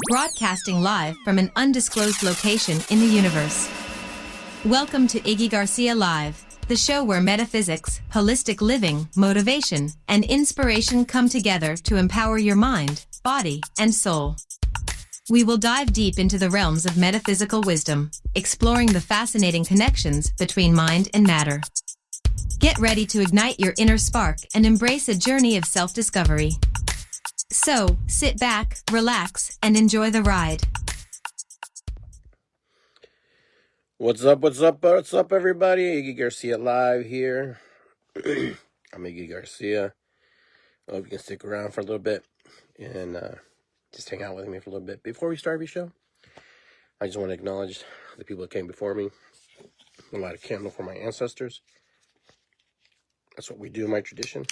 broadcasting live from an undisclosed location in the universe. Welcome to Iggy Garcia Live, the show where metaphysics, holistic living, motivation, and inspiration come together to empower your mind, body, and soul. We will dive deep into the realms of metaphysical wisdom, exploring the fascinating connections between mind and matter. Get ready to ignite your inner spark and embrace a journey of self-discovery. So, sit back, relax, and enjoy the ride. What's up, everybody? Iggy Garcia Live here. I'm Iggy Garcia. I hope you can stick around for a little bit and just hang out with me for a little bit. Before we start every show, I just want to acknowledge the people that came before me. Light a candle for my ancestors. That's what we do in my tradition.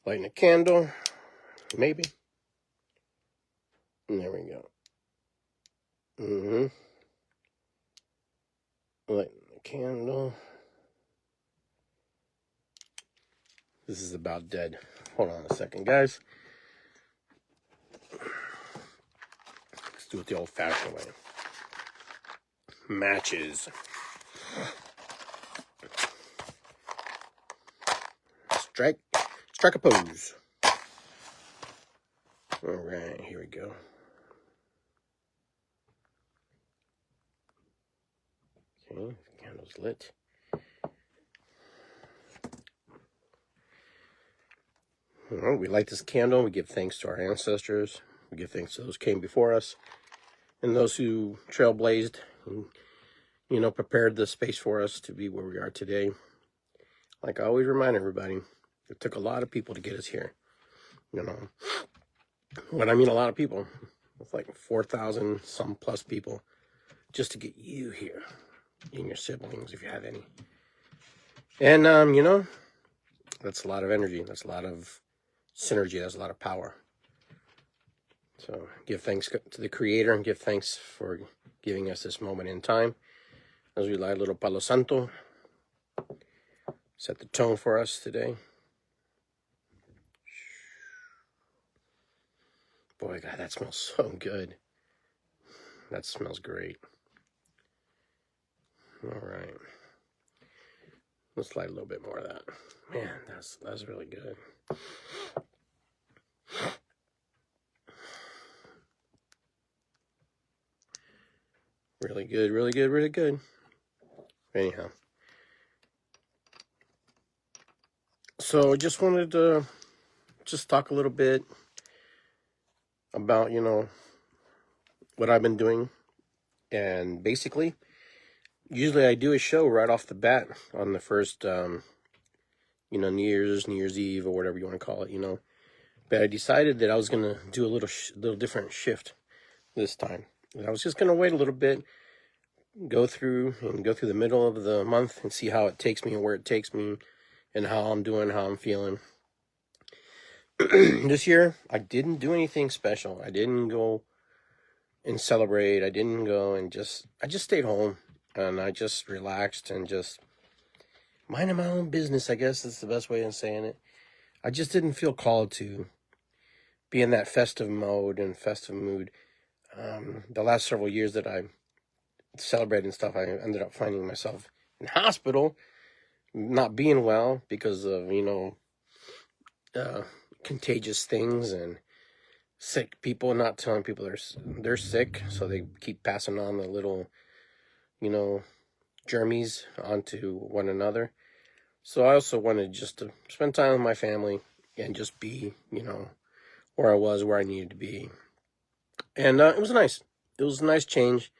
Lighting a candle, maybe. And there we go. Lighting the candle. This is about dead. Hold on a second, guys. Let's do it the old-fashioned way. Matches. Strike a pose. All right, here we go. Okay, the candle's lit. Well, we light this candle. We give thanks to our ancestors. We give thanks to those who came before us and those who trailblazed and, prepared the space for us to be where we are today. Like I always remind everybody, it took a lot of people to get us here. When I mean a lot of people, it's like 4,000 some plus people just to get you here and your siblings, if you have any. And, that's a lot of energy. That's a lot of synergy. That's a lot of power. So give thanks to the Creator and give thanks for giving us this moment in time. As we light a little Palo Santo, set the tone for us today. Boy, God, that smells so good. That smells great. All right. Let's light a little bit more of that. Man, that's really good. Really good, really good, really good. Anyhow. So I just wanted to talk a little bit about, what I've been doing. And basically, usually I do a show right off the bat on the first, New Year's Eve, or whatever you want to call it, But I decided that I was going to do a little different shift this time. And I was just going to wait a little bit, go through the middle of the month and see how it takes me and where it takes me and how I'm doing, how I'm feeling. This year, I didn't do anything special. I didn't go and celebrate. I didn't go and I just stayed home and I just relaxed and just minding my own business, I guess is the best way of saying it. I just didn't feel called to be in that festive mode and festive mood. The last several years that I celebrated and stuff, I ended up finding myself in hospital, not being well because of, contagious things and sick people, not telling people they're sick, so they keep passing on the little, germies onto one another. So I also wanted just to spend time with my family and just be, where I was, where I needed to be. And it was nice. It was a nice change.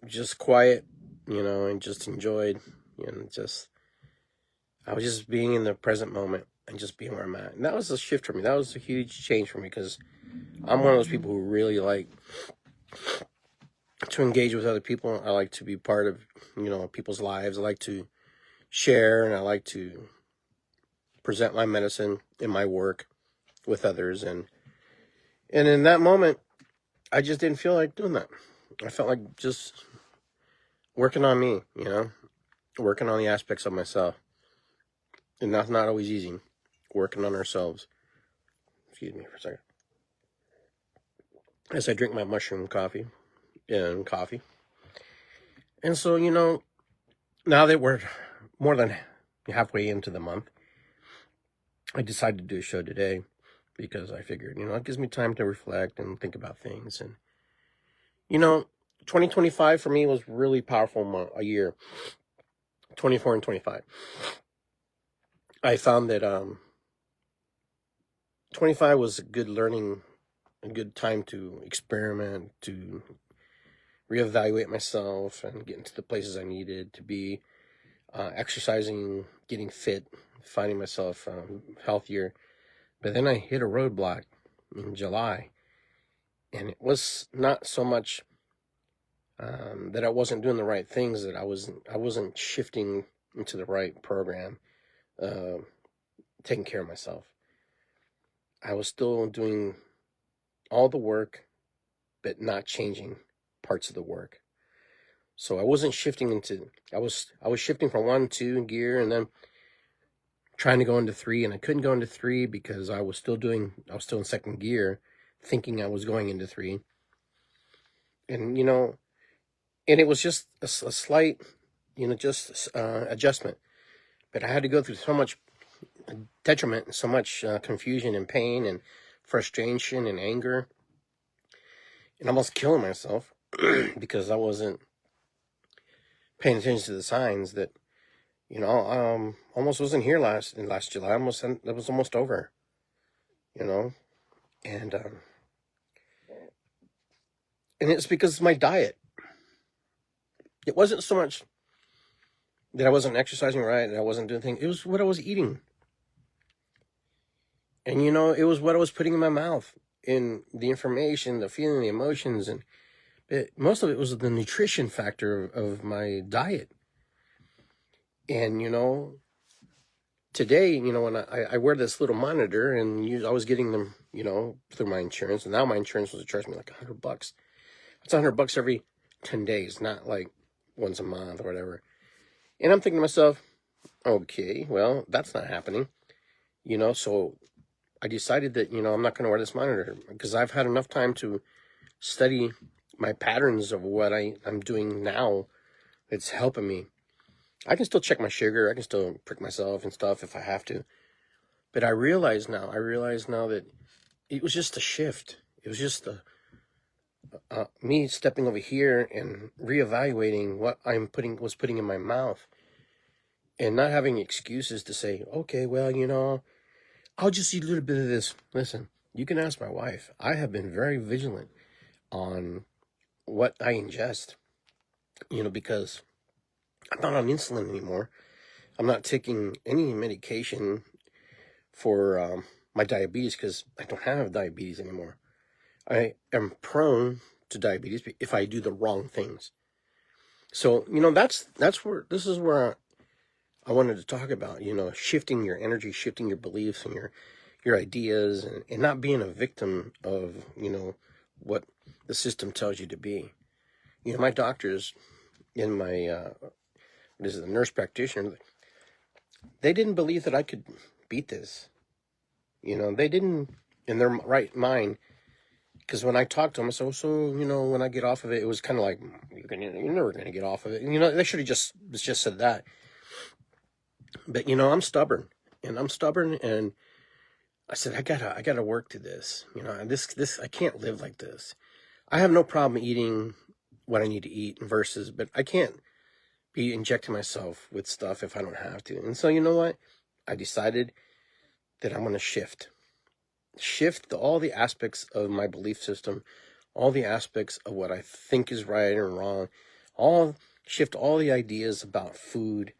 Just quiet, and just enjoyed, I was just being in the present moment and just being where I'm at. And that was a shift for me. That was a huge change for me because I'm one of those people who really like to engage with other people. I like to be part of, people's lives. I like to share and I like to present my medicine in my work with others. And in that moment, I just didn't feel like doing that. I felt like just working on me, working on the aspects of myself. And that's not always easy, working on ourselves. Excuse me for a second. As I drink my mushroom coffee. And so, now that we're more than halfway into the month, I decided to do a show today because I figured, it gives me time to reflect and think about things. And, 2025 for me was really powerful a year, 24 and 25. I found that 25 was a good time to experiment, to reevaluate myself and get into the places I needed to be, exercising, getting fit, finding myself healthier. But then I hit a roadblock in July, and it was not so much that I wasn't doing the right things, that I wasn't shifting into the right program, taking care of myself. I was still doing all the work, but not changing parts of the work. So I wasn't shifting I was shifting from 1, 2 gear, and then trying to go into 3, and I couldn't go into 3 because I was still in second gear, thinking I was going into 3. And, and it was just a slight, adjustment. But I had to go through so much detriment and so much confusion and pain and frustration and anger, and almost killing myself because I wasn't paying attention to the signs that, almost wasn't here last July. That was almost over, and it's because of my diet. It wasn't so much that I wasn't exercising right, that I wasn't doing things. It was what I was eating. And, it was what I was putting in my mouth, in the information, the feeling, the emotions. And most of it was the nutrition factor of my diet. And, today, when I wear this little monitor, and I was getting them, through my insurance. And now my insurance was charging me like $100. It's $100 every 10 days, not like once a month or whatever. And I'm thinking to myself, okay, well, that's not happening. So I decided that, I'm not going to wear this monitor because I've had enough time to study my patterns of what I'm doing now. It's helping me. I can still check my sugar. I can still prick myself and stuff if I have to. But I realize now that it was just a shift. It was just me stepping over here and reevaluating what was putting in my mouth, and not having excuses to say, okay, well, I'll just eat a little bit of this. Listen, you can ask my wife. I have been very vigilant on what I ingest, because I'm not on insulin anymore. I'm not taking any medication for my diabetes because I don't have diabetes anymore. I am prone to diabetes if I do the wrong things. So, this is where I wanted to talk about, shifting your energy, shifting your beliefs and your ideas, and not being a victim of, what the system tells you to be. My doctors and my, the nurse practitioner, they didn't believe that I could beat this. They didn't, in their right mind, because when I talked to them, I said, so, when I get off of it, it was kind of like, you're never going to get off of it. They should have just said that. But, I'm stubborn, and I said, I gotta work to this. This, I can't live like this. I have no problem eating what I need to eat but I can't be injecting myself with stuff if I don't have to. And so, you know what? I decided that I'm going to shift all the aspects of my belief system, all the aspects of what I think is right and wrong, shift all the ideas about food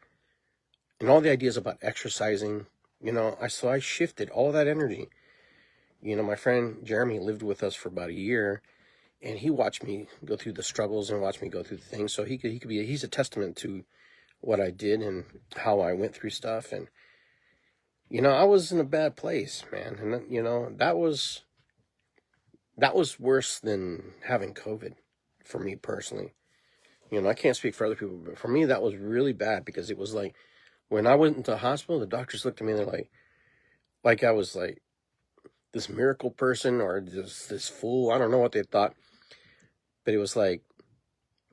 and all the ideas about exercising. So I shifted all that energy. My friend Jeremy lived with us for about a year, and he watched me go through the struggles and watched me go through the things. So he's a testament to what I did and how I went through stuff. And, I was in a bad place, man. And, that was worse than having COVID for me personally. I can't speak for other people, but for me, that was really bad because it was like When I went into the hospital, the doctors looked at me and they're like I was like this miracle person or this fool. I don't know what they thought, but it was like,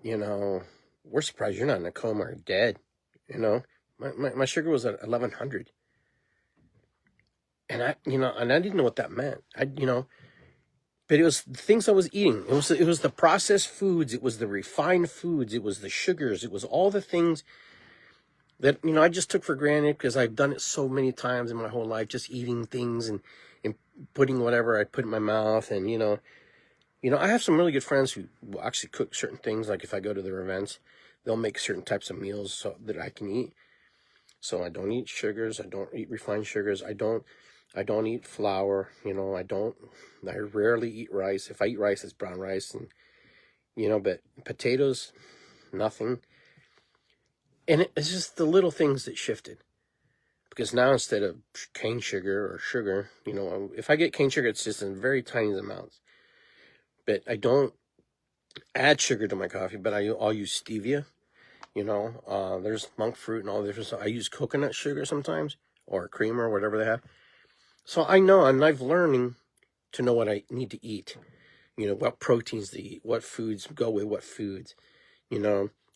we're surprised you're not in a coma or dead. My sugar was at 1100, and I didn't know what that meant. But it was the things I was eating. It was the processed foods. It was the refined foods. It was the sugars. It was all the things that, I just took for granted because I've done it so many times in my whole life, just eating things and putting whatever I put in my mouth. And, I have some really good friends who will actually cook certain things. Like if I go to their events, they'll make certain types of meals so that I can eat. So I don't eat sugars. I don't eat refined sugars. I don't eat flour. I rarely eat rice. If I eat rice, it's brown rice. And, but potatoes, nothing. And it's just the little things that shifted. Because now instead of cane sugar or sugar, if I get cane sugar, it's just in very tiny amounts. But I don't add sugar to my coffee, but I'll use stevia. There's monk fruit and all this different stuff. I use coconut sugar sometimes, or creamer, or whatever they have. So I know, and I've learning to know what I need to eat. What proteins to eat, what foods go with what foods,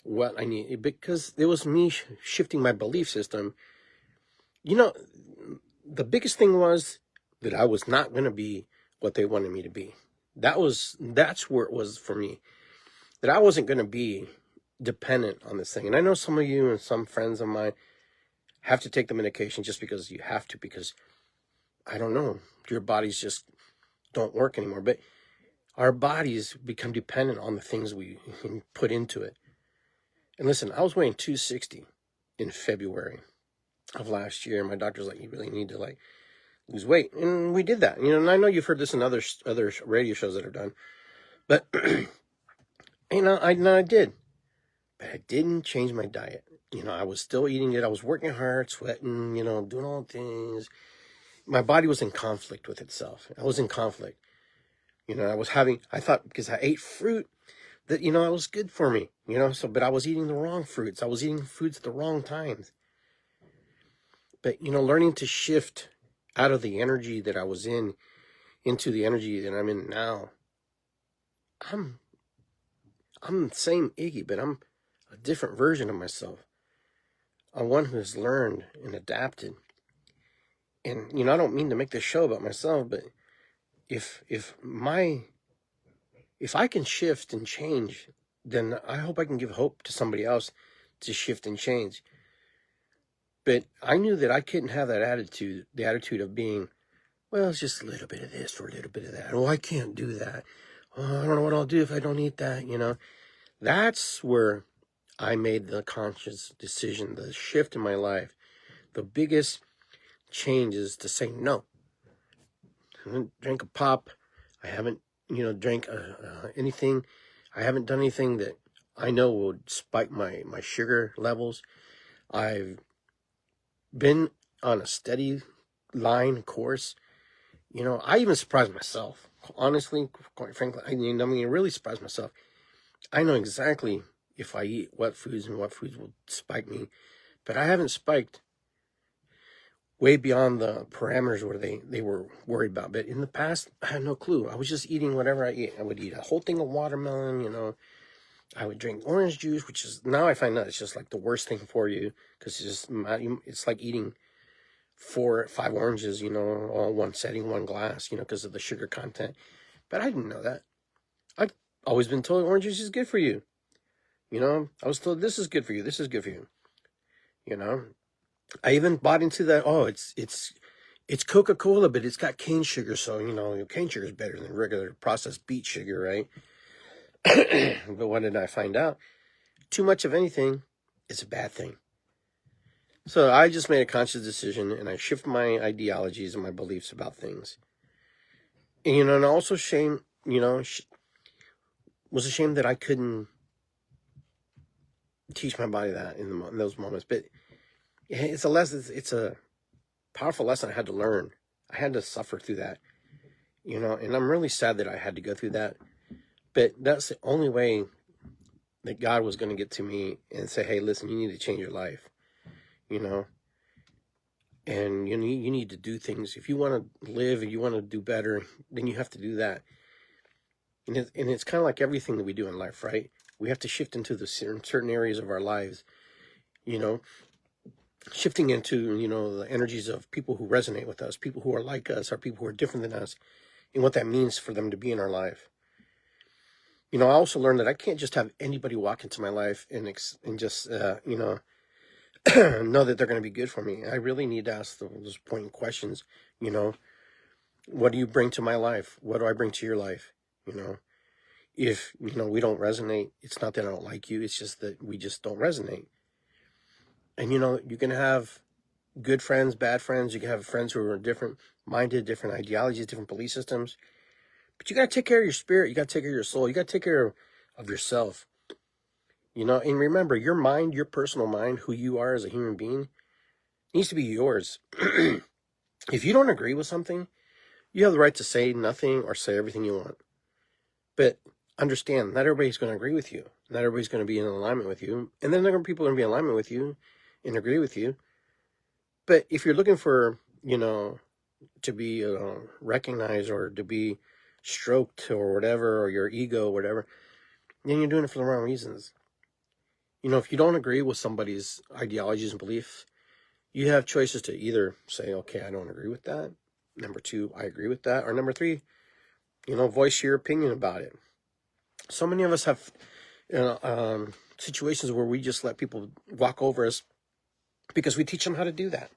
what I need. Because it was me shifting my belief system. The biggest thing was that I was not going to be what they wanted me to be. That's where it was for me. That I wasn't going to be dependent on this thing. And I know some of you and some friends of mine have to take the medication just because you have to, because I don't know, your bodies just don't work anymore. But our bodies become dependent on the things we put into it. And listen, I was weighing 260 in February of last year. My doctor's like, you really need to lose weight. And we did that. And I know you've heard this in other radio shows that are done. But, I did. But I didn't change my diet. I was still eating it. I was working hard, sweating, doing all the things. My body was in conflict with itself. I was in conflict. I thought because I ate fruit that, it was good for me, but I was eating the wrong fruits. I was eating foods at the wrong times. But, learning to shift out of the energy that I was in into the energy that I'm in now. I'm the same Iggy, but I'm a different version of myself. I'm one who has learned and adapted. And, I don't mean to make this show about myself, but if I can shift and change, then I hope I can give hope to somebody else to shift and change. But I knew that I couldn't have that attitude, the attitude of being, well, it's just a little bit of this or a little bit of that. Oh, I can't do that. Oh, I don't know what I'll do if I don't eat that, That's where I made the conscious decision, the shift in my life. The biggest change is to say no. I haven't drank a pop. I haven't, drank anything. I haven't done anything that I know will spike my sugar levels. I've been on a steady line course. I even surprised myself. Honestly, quite frankly, I really surprised myself. I know exactly if I eat what foods and what foods will spike me, but I haven't spiked way beyond the parameters where they were worried about. But in the past, I had no clue. I was just eating whatever I eat. I would eat a whole thing of watermelon, I would drink orange juice, which is, now I find that it's just like the worst thing for you, because it's like eating 4 or 5 oranges, all one setting, one glass, because of the sugar content. But I didn't know that. I've always been told orange juice is good for you. I was told this is good for you. This is good for you. I even bought into that. Oh, it's Coca-Cola, but it's got cane sugar. So, cane sugar is better than regular processed beet sugar, right? But what did I find out? Too much of anything is a bad thing. So I just made a conscious decision, and I shifted my ideologies and my beliefs about things. And, and also was ashamed that I couldn't teach my body that in those moments. But it's a lesson. It's a powerful lesson I had to learn. I had to suffer through that, and I'm really sad that I had to go through that. But that's the only way that God was going to get to me and say, hey, listen, you need to change your life. you know, and you need to do things. If you want to live and you want to do better, then you have to do that. And it's kind of like everything that we do in life, right? We have to shift into the certain areas of our lives, you know, shifting into, you know, the energies of people who resonate with us, people who are like us, or people who are different than us, and what that means for them to be in our life. You know, I also learned that I can't just have anybody walk into my life and just, you know, know that they're going to be good for me. I really need to ask those pointing questions, you know. What do you bring to my life? What do I bring to your life? You know, if, you know, we don't resonate, it's not that I don't like you. It's just that we just don't resonate. And, you know, you can have good friends, bad friends. You can have friends who are different minded, different ideologies, different belief systems. But you got to take care of your spirit. You got to take care of your soul. You got to take care of yourself. You know, and remember, your mind, your personal mind, who you are as a human being, needs to be yours. If you don't agree with something, you have the right to say nothing or say everything you want. But understand, not everybody's going to agree with you. Not everybody's going to be in alignment with you. And then there are people going to be in alignment with you and agree with you. But if you're looking for, you know, to be recognized or to be stroked or whatever, or your ego or whatever, then you're doing it for the wrong reasons. You know, if you don't agree with somebody's ideologies and beliefs, you have choices to either say, okay, I don't agree with that. Number two, I agree with that. Or number three, you know, voice your opinion about it. So many of us have, you know, situations where we just let people walk over us because we teach them how to do that.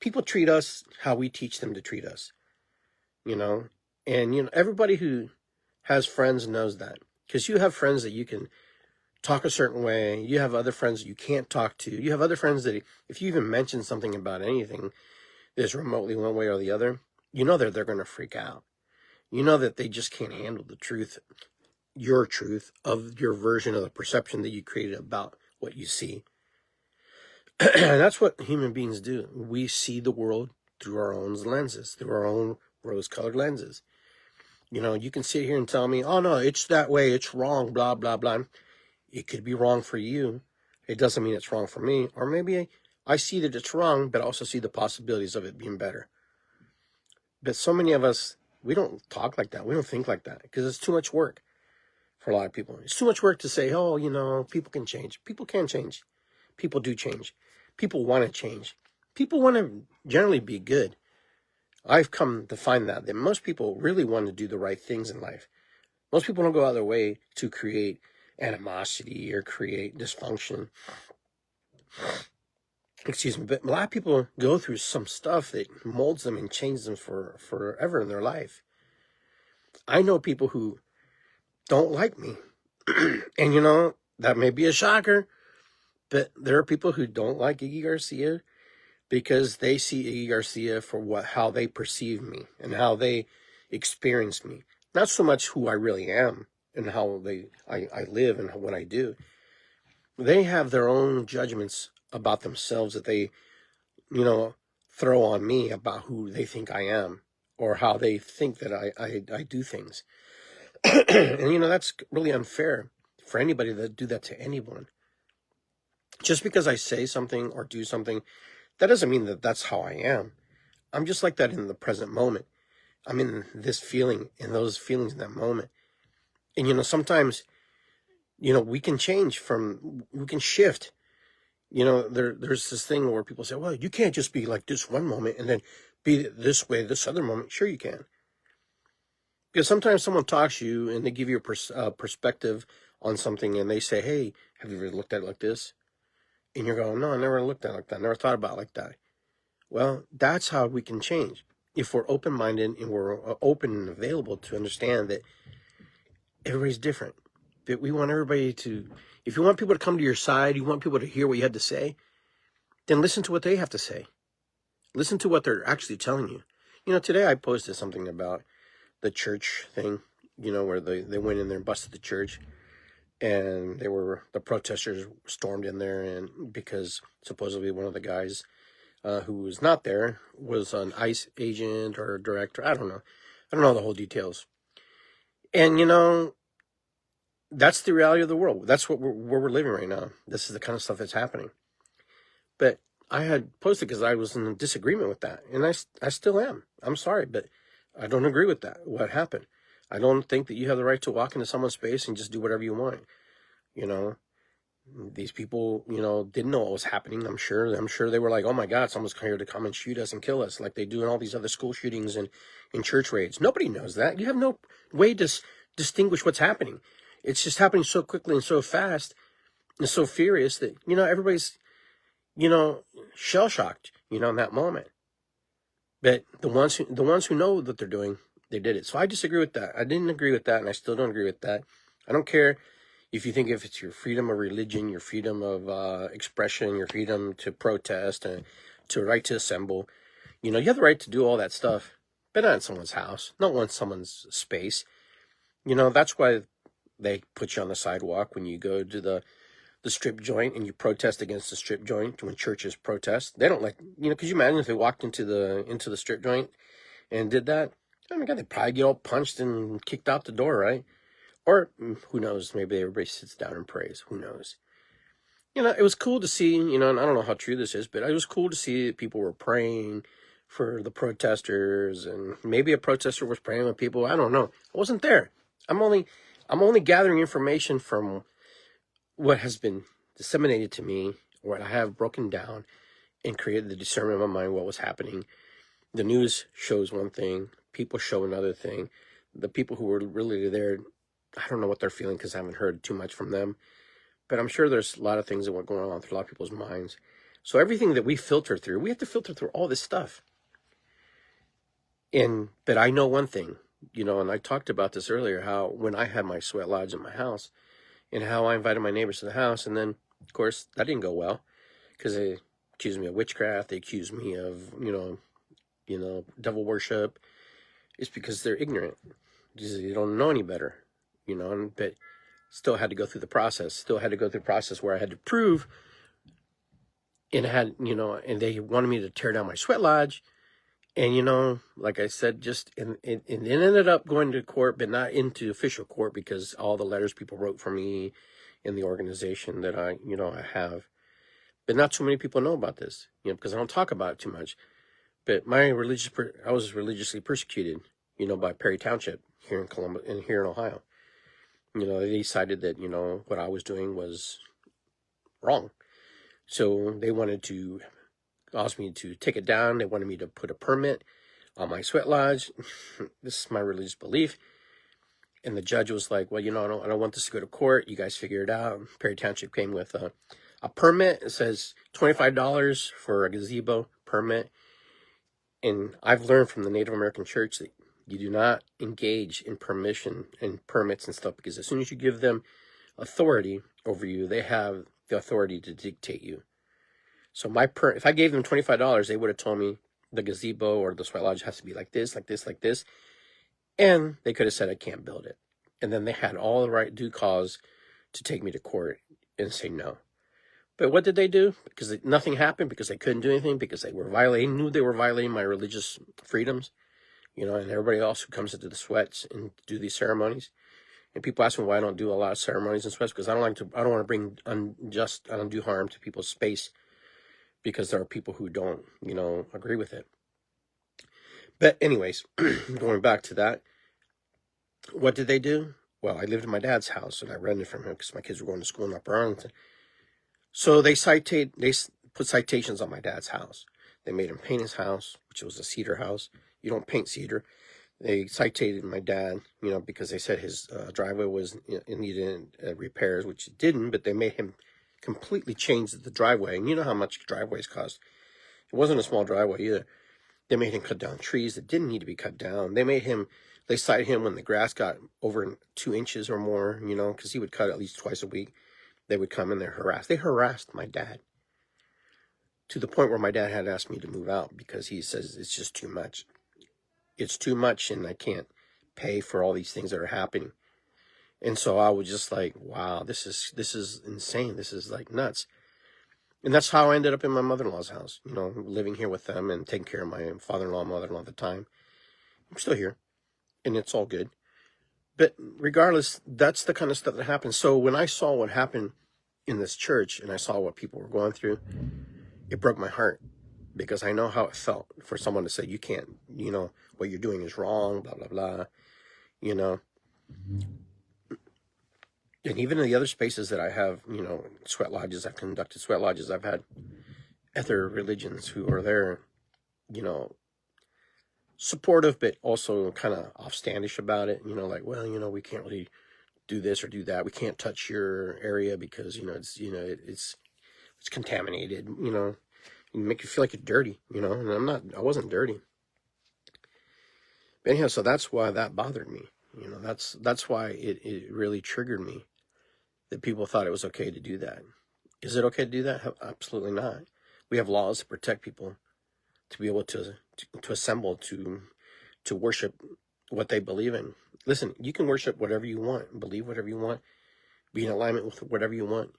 People treat us how we teach them to treat us, you know. And, you know, everybody who has friends knows that, because you have friends that you can talk a certain way. You have other friends that you can't talk to. You have other friends that if you even mention something about anything that's remotely one way or the other, you know that they're going to freak out. You know that they just can't handle the truth, your truth of your version of the perception that you created about what you see. And that's what human beings do. We see the world through our own lenses, through our own rose-colored lenses. You know, you can sit here and tell me, oh, no, it's that way, it's wrong, blah, blah, blah. It could be wrong for you. It doesn't mean it's wrong for me. Or maybe I see that it's wrong, but also see the possibilities of it being better. But so many of us, we don't talk like that. We don't think like that because it's too much work for a lot of people. It's too much work to say, oh, you know, people can change. People can change. People do change. People want to change. People want to generally be good. I've come to find that most people really want to do the right things in life. Most people don't go out of their way to create animosity or create dysfunction. Excuse me, but a lot of people go through some stuff that molds them and changes them for forever in their life. I know people who don't like me. And, you know, that may be a shocker, but there are people who don't like Iggy Garcia because they see Iggy Garcia for how they perceive me and how they experience me. Not so much who I really am and how I live and what I do. They have their own judgments about themselves that they, you know, throw on me about who they think I am or how they think that I do things. And, you know, that's really unfair for anybody to do that to anyone. Just because I say something or do something, that doesn't mean that that's how I am. I'm just like that in the present moment. I'm in this feeling and those feelings in that moment. And, you know, sometimes, you know, we can we can shift. You know, there's this thing where people say, well, you can't just be like this one moment and then be this way this other moment. Sure you can. Because sometimes someone talks to you and they give you a perspective on something and they say, hey, have you ever looked at it like this? And you're going, no, I never looked at it like that. I never thought about it like that. Well, that's how we can change. If we're open-minded and we're open and available to understand that everybody's different. That we want everybody to, if you want people to come to your side, you want people to hear what you had to say, then listen to what they have to say. Listen to what they're actually telling you. You know, today I posted something about the church thing, you know, where they went in there and busted the church. And the protesters stormed in there, and because supposedly one of the guys who was not there was an ICE agent or a director. I don't know the whole details. And, you know, that's the reality of the world. That's where we're living right now. This is the kind of stuff that's happening. But I had posted because I was in disagreement with that, and I still am. I'm sorry, but I don't agree with that. What happened? I don't think that you have the right to walk into someone's space and just do whatever you want. You know, these people, didn't know what was happening. I'm sure they were like, oh my God, someone's here to come and shoot us and kill us, like they do in all these other school shootings and in church raids. Nobody knows that. You have no way to distinguish what's happening. It's just happening so quickly and so fast and so furious that, everybody's, shell shocked, in that moment. But the ones who know what they're doing, they did it. So I disagree with that. I didn't agree with that, and I still don't agree with that. I don't care if you think if it's your freedom of religion, your freedom of expression, your freedom to protest, and to right to assemble. You have the right to do all that stuff, but not in someone's house, not in someone's space. That's why they put you on the sidewalk when you go to the strip joint and you protest against the strip joint when churches protest. They don't like, could you imagine if they walked into the strip joint and did that? Oh my God, they'd probably get all punched and kicked out the door, right? Or who knows, maybe everybody sits down and prays. Who knows? It was cool to see, and I don't know how true this is, but it was cool to see that people were praying for the protesters, and maybe a protester was praying with people. I don't know. I wasn't there. I'm only gathering information from what has been disseminated to me, what I have broken down and created the discernment in my mind what was happening. The news shows one thing, people show another thing. The people who were really there, I don't know what they're feeling because I haven't heard too much from them. But I'm sure there's a lot of things that were going on through a lot of people's minds. So everything that we filter through, we have to filter through all this stuff. But I know one thing, and I talked about this earlier, how when I had my sweat lodge in my house, and how I invited my neighbors to the house. And then, of course, that didn't go well because they accused me of witchcraft. They accused me of, devil worship. It's because they're ignorant. They don't know any better, but still had to go through the process. Where I had to prove, and and they wanted me to tear down my sweat lodge. And, like I said, and it ended up going to court, but not into official court because all the letters people wrote for me in the organization that I have. But not too many people know about this, because I don't talk about it too much. But I was religiously persecuted, by Perry Township here in Columbus and here in Ohio. They decided that, what I was doing was wrong. So they wanted to asked me to take it down. They wanted me to put a permit on my sweat lodge. This is my religious belief. And the judge was like, well, I don't want this to go to court. You guys figure it out. Perry Township came with a permit. It says $25 for a gazebo permit. And I've learned from the Native American church that you do not engage in permission and permits and stuff, because as soon as you give them authority over you, they have the authority to dictate you. So if I gave them $25, they would have told me the gazebo or the sweat lodge has to be like this, like this, like this. And they could have said I can't build it. And then they had all the right due cause to take me to court and say no. But what did they do? Because nothing happened, because they couldn't do anything, because they knew they were violating my religious freedoms, and everybody else who comes into the sweats and do these ceremonies. And people ask me why I don't do a lot of ceremonies and sweats, because I don't want to bring undue harm to people's space, because there are people who don't, agree with it. But anyways, going back to that, what did they do? Well, I lived in my dad's house, and I rented from him because my kids were going to school in Upper Arlington. So they put citations on my dad's house. They made him paint his house, which was a cedar house. You don't paint cedar. They cited my dad, because they said his driveway needed repairs, which it didn't, but they made him completely changed the driveway. And you know how much driveways cost. It wasn't a small driveway either. They made him cut down trees that didn't need to be cut down. They cited him when the grass got over 2 inches or more, because he would cut at least twice a week. They would come and they harassed my dad to the point where my dad had asked me to move out because he says it's just too much. It's too much, and I can't pay for all these things that are happening. And so I was just like, wow, this is insane. This is like nuts. And that's how I ended up in my mother-in-law's house, living here with them and taking care of my father-in-law, mother-in-law at the time. I'm still here, and it's all good. But regardless, that's the kind of stuff that happens. So when I saw what happened in this church, and I saw what people were going through, it broke my heart, because I know how it felt for someone to say, you can't, what you're doing is wrong, blah, blah, blah, And even in the other spaces that I have, sweat lodges, I've conducted sweat lodges, I've had other religions who are there, supportive, but also kind of offstandish about it, like, well, we can't really do this or do that. We can't touch your area because, it's contaminated, make you feel like you're dirty, and I wasn't dirty. But anyhow, so that's why that bothered me. That's why it really triggered me that people thought it was okay to do that. Is it okay to do that? Absolutely not. We have laws to protect people to be able to assemble, to worship what they believe in. Listen, you can worship whatever you want, believe whatever you want, be in alignment with whatever you want.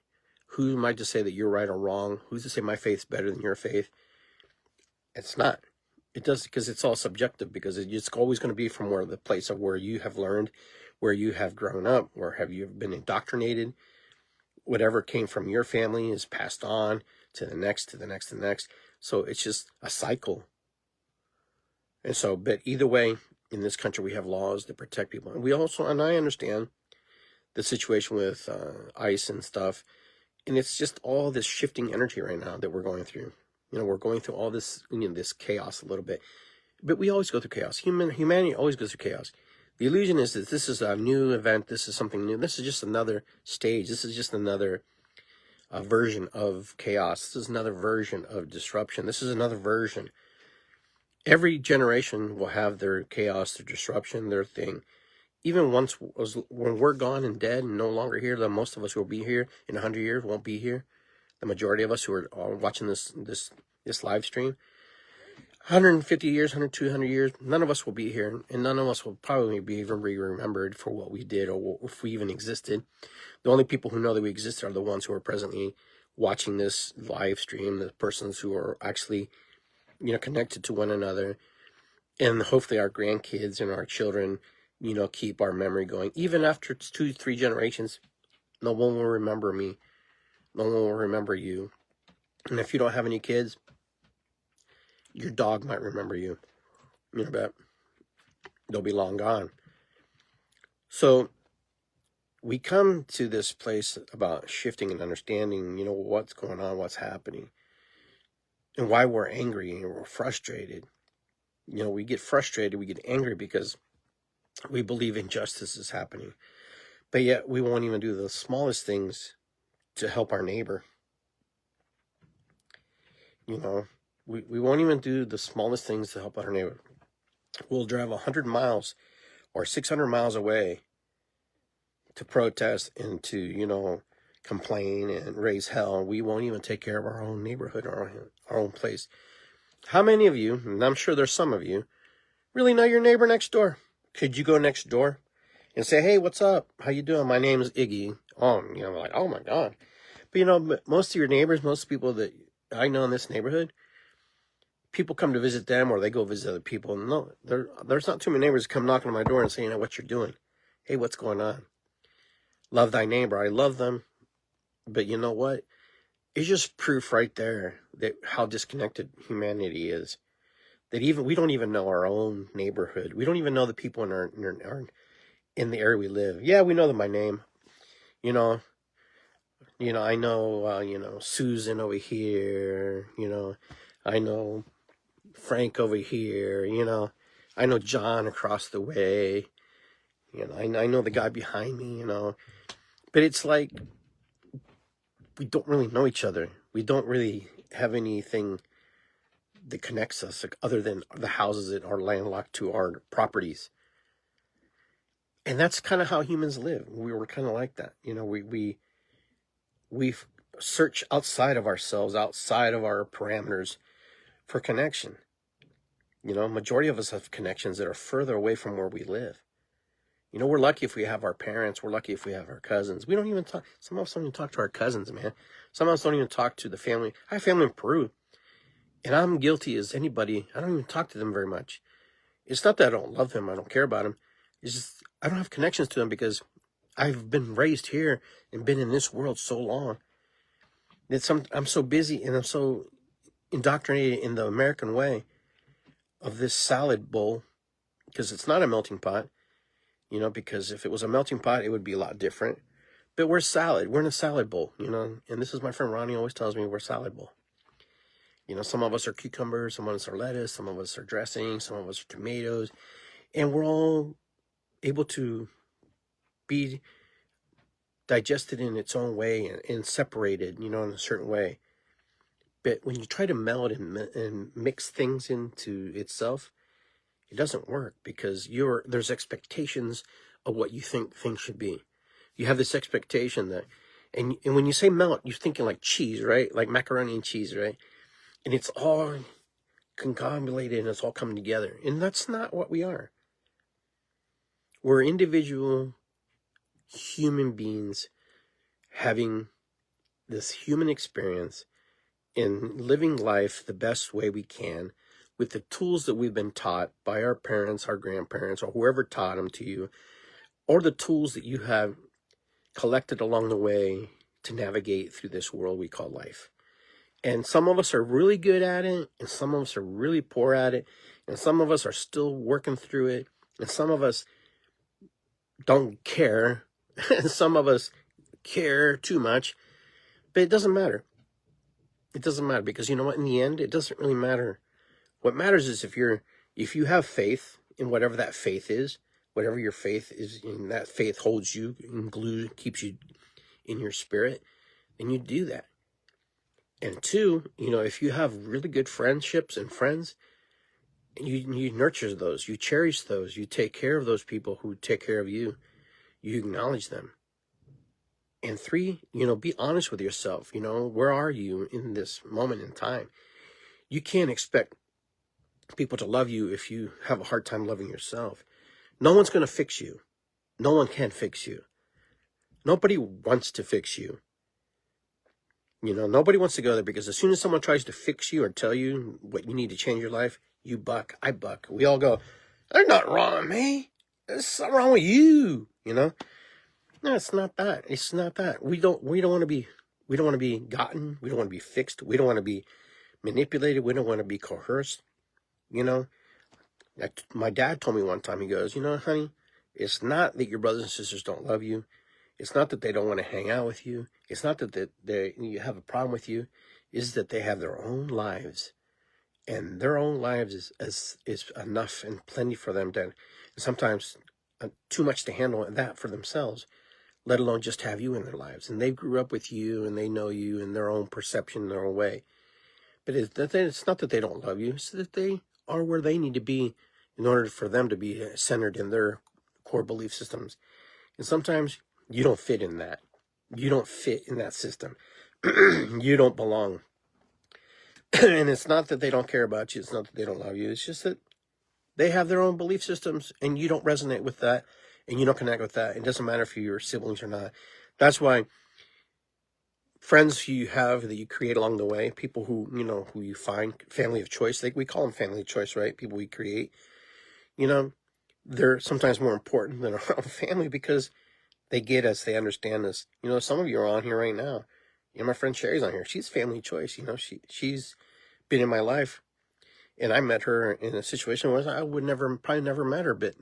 Who am I to say that you're right or wrong? Who's to say my faith's better than your faith? It's not. It does, because it's all subjective, because it's always going to be from the place of where you have learned, where you have grown up, where have you been indoctrinated. Whatever came from your family is passed on to the next, to the next, to the next. So it's just a cycle. And so, but either way, in this country, we have laws that protect people. And I understand the situation with ICE and stuff. And it's just all this shifting energy right now that we're going through. We're going through all this, this chaos a little bit. But we always go through chaos. Humanity always goes through chaos. The illusion is that this is a new event. This is something new. This is just another stage. This is just another version of chaos. This is another version of disruption. This is another version. Every generation will have their chaos, their disruption, their thing. Even when we're gone and dead and no longer here, the most of us who will be here in 100 years won't be here. The majority of us who are watching this live stream, 150 years, 200 years, none of us will be here, and none of us will probably be even remembered for what we did or if we even existed. The only people who know that we existed are the ones who are presently watching this live stream, the persons who are actually, connected to one another, and hopefully our grandkids and our children, keep our memory going. Even after 2-3 generations, no one will remember me. No one will remember you. And if you don't have any kids, your dog might remember you. But they'll be long gone. So we come to this place about shifting and understanding, what's going on, what's happening, and why we're angry and we're frustrated. We get frustrated, we get angry because we believe injustice is happening. But yet we won't even do the smallest things to help our neighbor. We won't even do the smallest things to help our neighbor. We'll drive 100 miles or 600 miles away to protest and to, complain and raise hell. We won't even take care of our own neighborhood or our own place. How many of you, and I'm sure there's some of you, really know your neighbor next door? Could you go next door and say, hey, what's up? How you doing? My name is Iggy. Oh, like, oh my God. But most of your neighbors, most people that I know in this neighborhood, people come to visit them or they go visit other people. No, there's not too many neighbors come knocking on my door and saying, what you're doing. Hey, what's going on? Love thy neighbor. I love them. But you know what? It's just proof right there that how disconnected humanity is. That we don't even know our own neighborhood. We don't even know the people in the area we live. Yeah, we know them by name. I know, Susan over here. I know Frank over here. I know John across the way. I know the guy behind me. But it's like we don't really know each other. We don't really have anything that connects us, other than the houses that are landlocked to our properties. And that's kind of how humans live. We were kind of like that. We search outside of ourselves, outside of our parameters for connection. Majority of us have connections that are further away from where we live. We're lucky if we have our parents. We're lucky if we have our cousins. We don't even talk. Some of us don't even talk to our cousins, man. Some of us don't even talk to the family. I have family in Peru. And I'm guilty as anybody. I don't even talk to them very much. It's not that I don't love them. I don't care about them. It's just I don't have connections to them because I've been raised here and been in this world so long that I'm so busy and I'm so indoctrinated in the American way of this salad bowl, because it's not a melting pot, because if it was a melting pot, it would be a lot different. But we're salad. We're in a salad bowl, and this is my friend Ronnie always tells me we're a salad bowl. Some of us are cucumbers, some of us are lettuce, some of us are dressing, some of us are tomatoes, and we're all able to be digested in its own way and separated, in a certain way. But when you try to meld and mix things into itself, it doesn't work, because there's expectations of what you think things should be. You have this expectation that, and when you say melt, you're thinking like cheese, right? Like macaroni and cheese, right? And it's all conglomerated and it's all coming together. And that's not what we are. We're individual human beings having this human experience and living life the best way we can with the tools that we've been taught by our parents, our grandparents, or whoever taught them to you, or the tools that you have collected along the way to navigate through this world we call life. And some of us are really good at it, and some of us are really poor at it, and some of us are still working through it, and some of us don't care, and some of us care too much. But it doesn't matter. It doesn't matter, because you know what? In the end, it doesn't really matter. What matters is if you have faith in whatever that faith is, whatever your faith is, and that faith holds you and glue, keeps you in your spirit, then you do that. And two, if you have really good friendships and friends, you nurture those, you cherish those, you take care of those people who take care of you, you acknowledge them. And three, be honest with yourself. Where are you in this moment in time? You can't expect people to love you if you have a hard time loving yourself. No one's going to fix you. No one can fix you. Nobody wants to fix you. Nobody wants to go there, because as soon as someone tries to fix you or tell you what you need to change your life, you buck, I buck. We all go, there's nothing wrong with me. There's something wrong with you, No, it's not that. It's not that. We don't want to be gotten. We don't want to be fixed. We don't want to be manipulated. We don't want to be coerced. My dad told me one time, he goes, honey, it's not that your brothers and sisters don't love you. It's not that they don't want to hang out with you. It's not that you have a problem with you. It's that they have their own lives. And their own lives is enough and plenty for them to, sometimes too much to handle that for themselves, let alone just have you in their lives. And they grew up with you and they know you in their own perception, their own way. But it's not that they don't love you. It's that they are where they need to be in order for them to be centered in their core belief systems. And sometimes you don't fit in that. You don't fit in that system. You don't belong. And it's not that they don't care about you. It's not that they don't love you. It's just that they have their own belief systems and you don't resonate with that and you don't connect with that. It doesn't matter if you're siblings or not. That's why friends who you have that you create along the way, people who you find, family of choice, we call them family of choice, right? People we create, they're sometimes more important than our own family, because they get us, they understand us. Some of you are on here right now. My friend Sherry's on here. She's family choice. She's been in my life, and I met her in a situation where I would probably never met her, but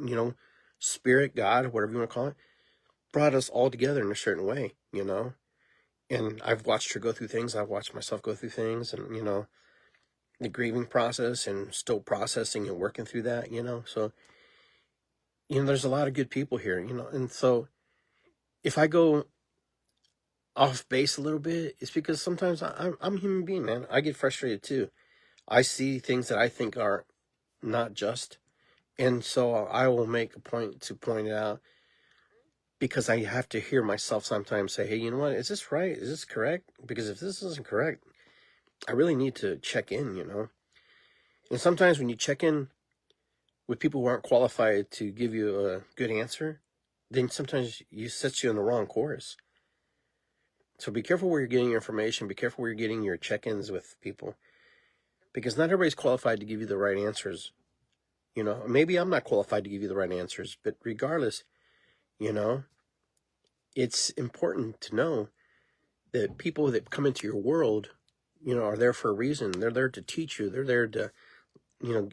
spirit, God, whatever you want to call it, brought us all together in a certain way, And I've watched her go through things. I've watched myself go through things, and the grieving process, and still processing and working through that. So there's a lot of good people here. And so if I go off base a little bit, it's because sometimes I'm a human being, man. I get frustrated too. I see things that I think are not just, and so I will make a point to point it out, because I have to hear myself sometimes say, hey, you know what, is this right? Is this correct? Because if this isn't correct, I really need to check in, And sometimes when you check in with people who aren't qualified to give you a good answer, then sometimes you set you on the wrong course. So be careful where you're getting your information. Be careful where you're getting your check-ins with people, because not everybody's qualified to give you the right answers. Maybe I'm not qualified to give you the right answers, but regardless, it's important to know that people that come into your world, are there for a reason. They're there to teach you. They're there to, they're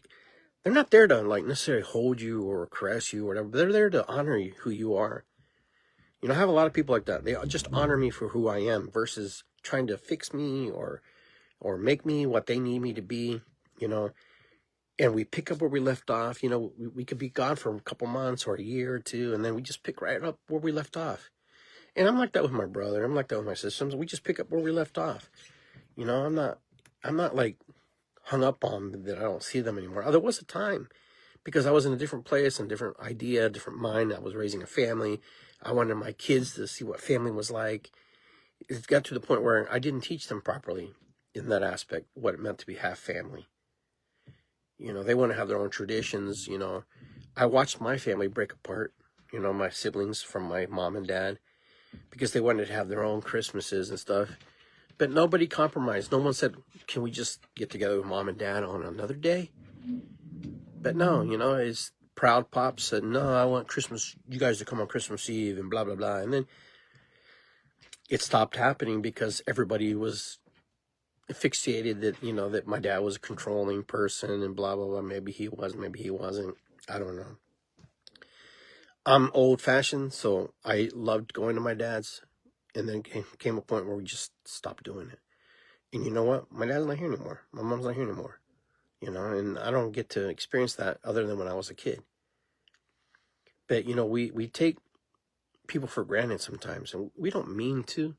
not there to like necessarily hold you or caress you or whatever. But they're there to honor you, who you are. I have a lot of people like that. They just honor me for who I am versus trying to fix me or make me what they need me to be, and we pick up where we left off. We could be gone for a couple months or a year or two, and then we just pick right up where we left off. And I'm like that with my brother. I'm like that with my sisters. We just pick up where we left off. I'm not like hung up on them that I don't see them anymore. There was a time because I was in a different place and different idea, different mind. I was raising a family. I wanted my kids to see what family was like. It got to the point where I didn't teach them properly in that aspect, what it meant to be half family. They want to have their own traditions. I watched my family break apart, my siblings from my mom and dad, because they wanted to have their own Christmases and stuff. But nobody compromised. No one said, can we just get together with mom and dad on another day? But no, it's Proud Pop said, no, I want Christmas, you guys to come on Christmas Eve and blah, blah, blah. And then it stopped happening because everybody was fixated that, that my dad was a controlling person and blah, blah, blah. Maybe he was, maybe he wasn't. I don't know. I'm old fashioned, so I loved going to my dad's. And then came a point where we just stopped doing it. And you know what? My dad's not here anymore. My mom's not here anymore. And I don't get to experience that other than when I was a kid. But, we take people for granted sometimes, and we don't mean to.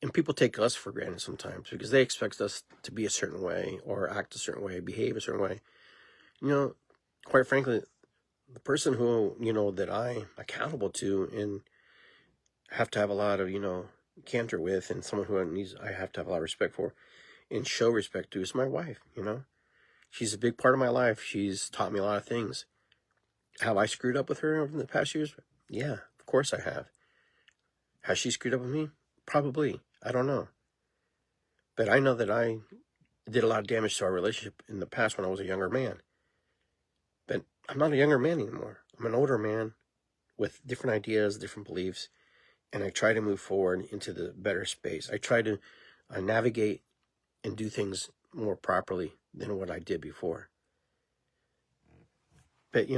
And people take us for granted sometimes because they expect us to be a certain way or act a certain way, behave a certain way. Quite frankly, the person who, that I'm accountable to and have to have a lot of, canter with, and someone who I have to have a lot of respect for and show respect to is my wife. She's a big part of my life. She's taught me a lot of things. Have I screwed up with her over the past years? Yeah, of course I have. Has she screwed up with me? Probably. I don't know. But I know that I did a lot of damage to our relationship in the past when I was a younger man. But I'm not a younger man anymore. I'm an older man with different ideas, different beliefs. And I try to move forward into the better space. I try to navigate and do things more properly than what I did before. But,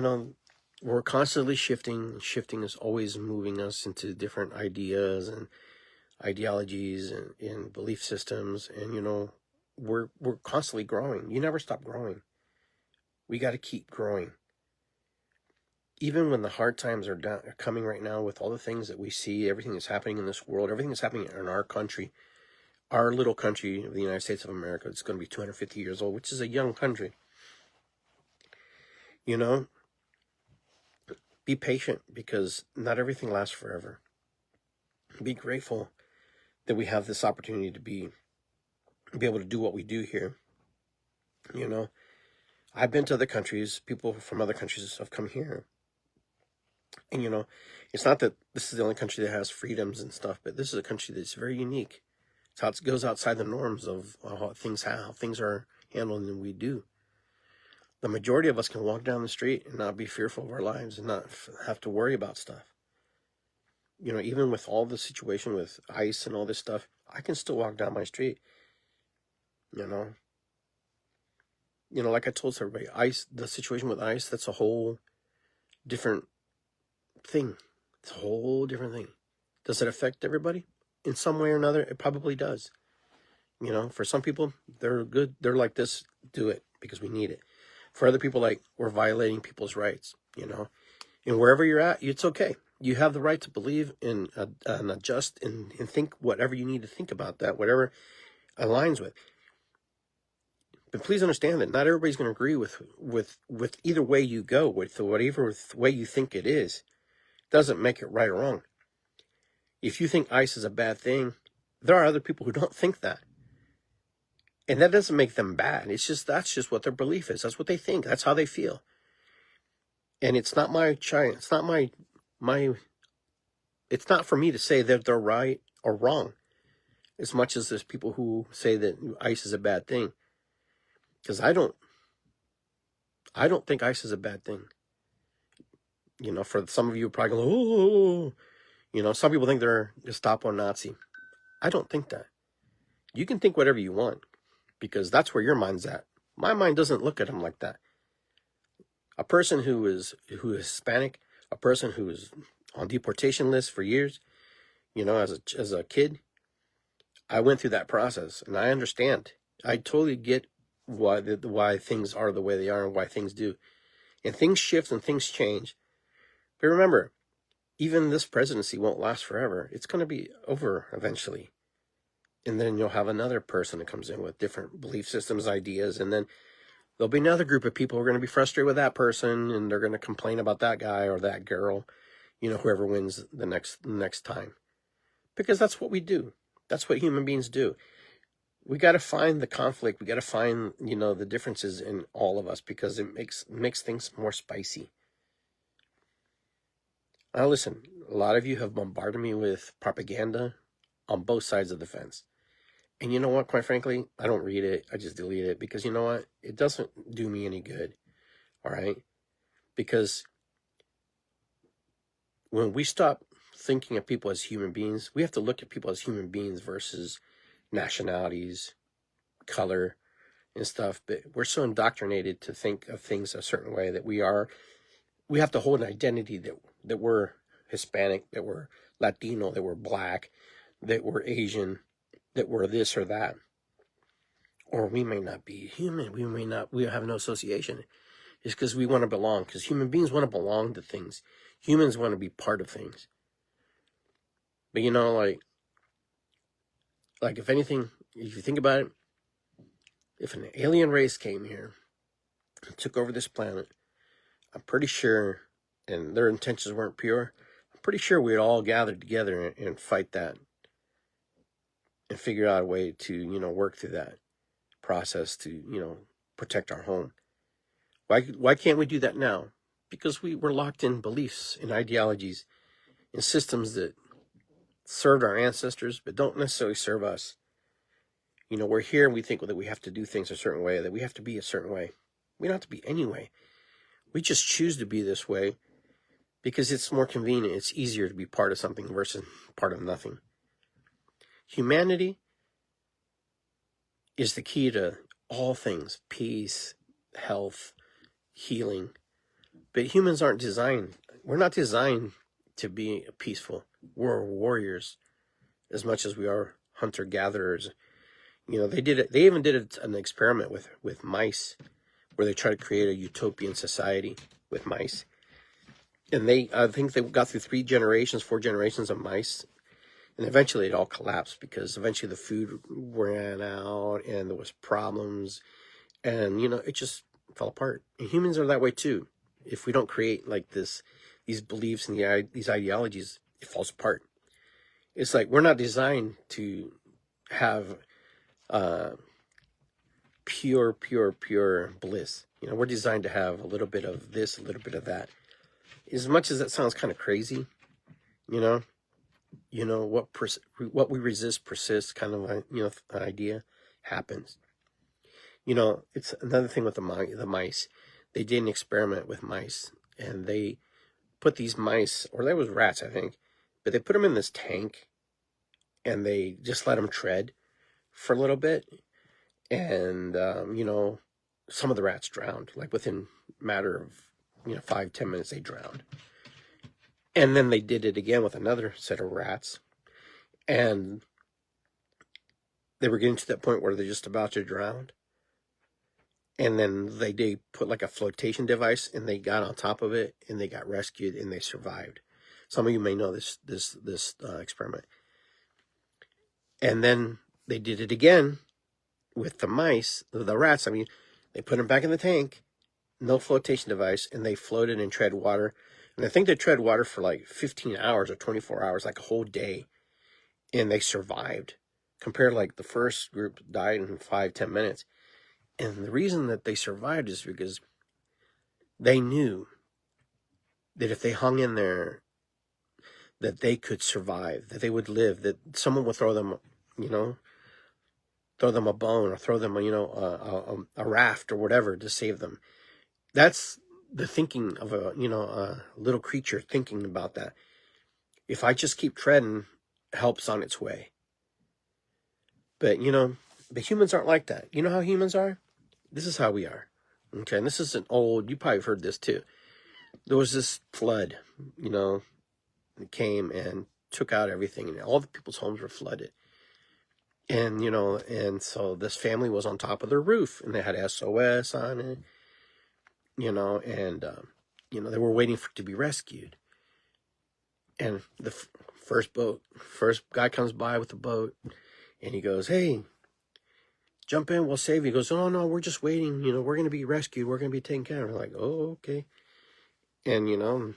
we're constantly shifting. Shifting is always moving us into different ideas and ideologies and belief systems. And, we're constantly growing. You never stop growing. We got to keep growing. Even when the hard times are coming right now with all the things that we see, everything that's happening in this world, everything that's happening in our country, our little country of the United States of America, it's going to be 250 years old, which is a young country. Be patient because not everything lasts forever. Be grateful that we have this opportunity to be able to do what we do here. I've been to other countries. People from other countries have come here. And, it's not that this is the only country that has freedoms and stuff, but this is a country that's very unique. It's how it goes outside the norms of how things are handled than we do. The majority of us can walk down the street and not be fearful of our lives and not have to worry about stuff. Even with all the situation with ICE and all this stuff, I can still walk down my street. Like I told everybody, ICE, the situation with ICE, that's a whole different thing. It's a whole different thing. Does it affect everybody? In some way or another, it probably does. For some people, they're good. They're like this, do it because we need it. For other people, like, we're violating people's rights, And wherever you're at, it's okay. You have the right to believe and adjust and think whatever you need to think about that, whatever aligns with. But please understand that not everybody's going to agree with either way you go, with whatever way you think it is. Doesn't make it right or wrong. If you think ICE is a bad thing, there are other people who don't think that. And that doesn't make them bad. That's just what their belief is. That's what they think. That's how they feel. And it's not my choice. It's not it's not for me to say that they're right or wrong. As much as there's people who say that ICE is a bad thing. Because I don't think ICE is a bad thing. For some of you probably go, oh, some people think they're Gestapo Nazi. I don't think that. You can think whatever you want, because that's where your mind's at. My mind doesn't look at them like that. A person who is Hispanic, a person who is on deportation lists for years, as a kid, I went through that process, and I understand. I totally get why things are the way they are and why things do. And things shift and things change. But remember, even this presidency won't last forever. It's going to be over eventually. And then you'll have another person that comes in with different belief systems, ideas, and then there'll be another group of people who are going to be frustrated with that person, and they're going to complain about that guy or that girl, whoever wins the next time. Because that's what we do. That's what human beings do. We got to find the conflict. We got to find, the differences in all of us, because it makes things more spicy. Now listen, a lot of you have bombarded me with propaganda on both sides of the fence. And you know what, quite frankly, I don't read it. I just delete it, because you know what? It doesn't do me any good. All right? Because when we stop thinking of people as human beings, we have to look at people as human beings versus nationalities, color, and stuff. But we're so indoctrinated to think of things a certain way that we have to hold an identity that we're Hispanic, that we're Latino, that we're Black, that we're Asian, that we're this or that. Or we may not be human. We have no association. It's because we want to belong. Because human beings want to belong to things. Humans want to be part of things. But like if anything, if you think about it, if an alien race came here and took over this planet, I'm pretty sure, and their intentions weren't pure, I'm pretty sure we'd all gather together and fight that and figure out a way to, work through that process to, protect our home. Why can't we do that now? Because we're locked in beliefs and ideologies and systems that served our ancestors but don't necessarily serve us. We're here and we think that we have to do things a certain way, that we have to be a certain way. We don't have to be any way. We just choose to be this way because it's more convenient. It's easier to be part of something versus part of nothing. Humanity is the key to all things: peace, health, healing. But humans aren't designed. We're not designed to be peaceful. We're warriors as much as we are hunter-gatherers. They did it. They even did an experiment with mice, where they tried to create a utopian society with mice. And I think they got through 4 generations of mice. And eventually it all collapsed, because eventually the food ran out and there was problems. And, it just fell apart. And humans are that way too. If we don't create like these beliefs and these ideologies, it falls apart. It's like we're not designed to have pure bliss. We're designed to have a little bit of this, a little bit of that. As much as that sounds kind of crazy, what we resist persists kind of idea happens. It's another thing with the mice. They did an experiment with mice, and they put these mice, or that was rats, I think, but they put them in this tank, and they just let them tread for a little bit, and some of the rats drowned, like within a matter of 5-10 minutes they drowned. And then they did it again with another set of rats, and they were getting to that point where they're just about to drown. And then they put like a flotation device, and they got on top of it, and they got rescued, and they survived. Some of you may know this experiment. And then they did it again with the mice, the rats. They put them back in the tank, no flotation device, and they floated and tread water. And I think they tread water for like 15 hours or 24 hours, like a whole day. And they survived. Compared to like the first group died in 5-10 minutes. And the reason that they survived is because they knew that if they hung in there, that they could survive, that they would live, that someone would throw them a bone, or throw them a raft or whatever to save them. That's the thinking of a little creature thinking about that. If I just keep treading, help's on its way. But, but humans aren't like that. You know how humans are? This is how we are. Okay, and this is you probably have heard this too. There was this flood, it came and took out everything, and all the people's homes were flooded. And, and so this family was on top of their roof, and they had SOS on it, and, they were waiting to be rescued. And the first guy comes by with the boat, and he goes, "Hey, jump in, we'll save you." He goes, "Oh, no, we're just waiting. We're going to be rescued. We're going to be taken care of." We're like, "Oh, okay." And, and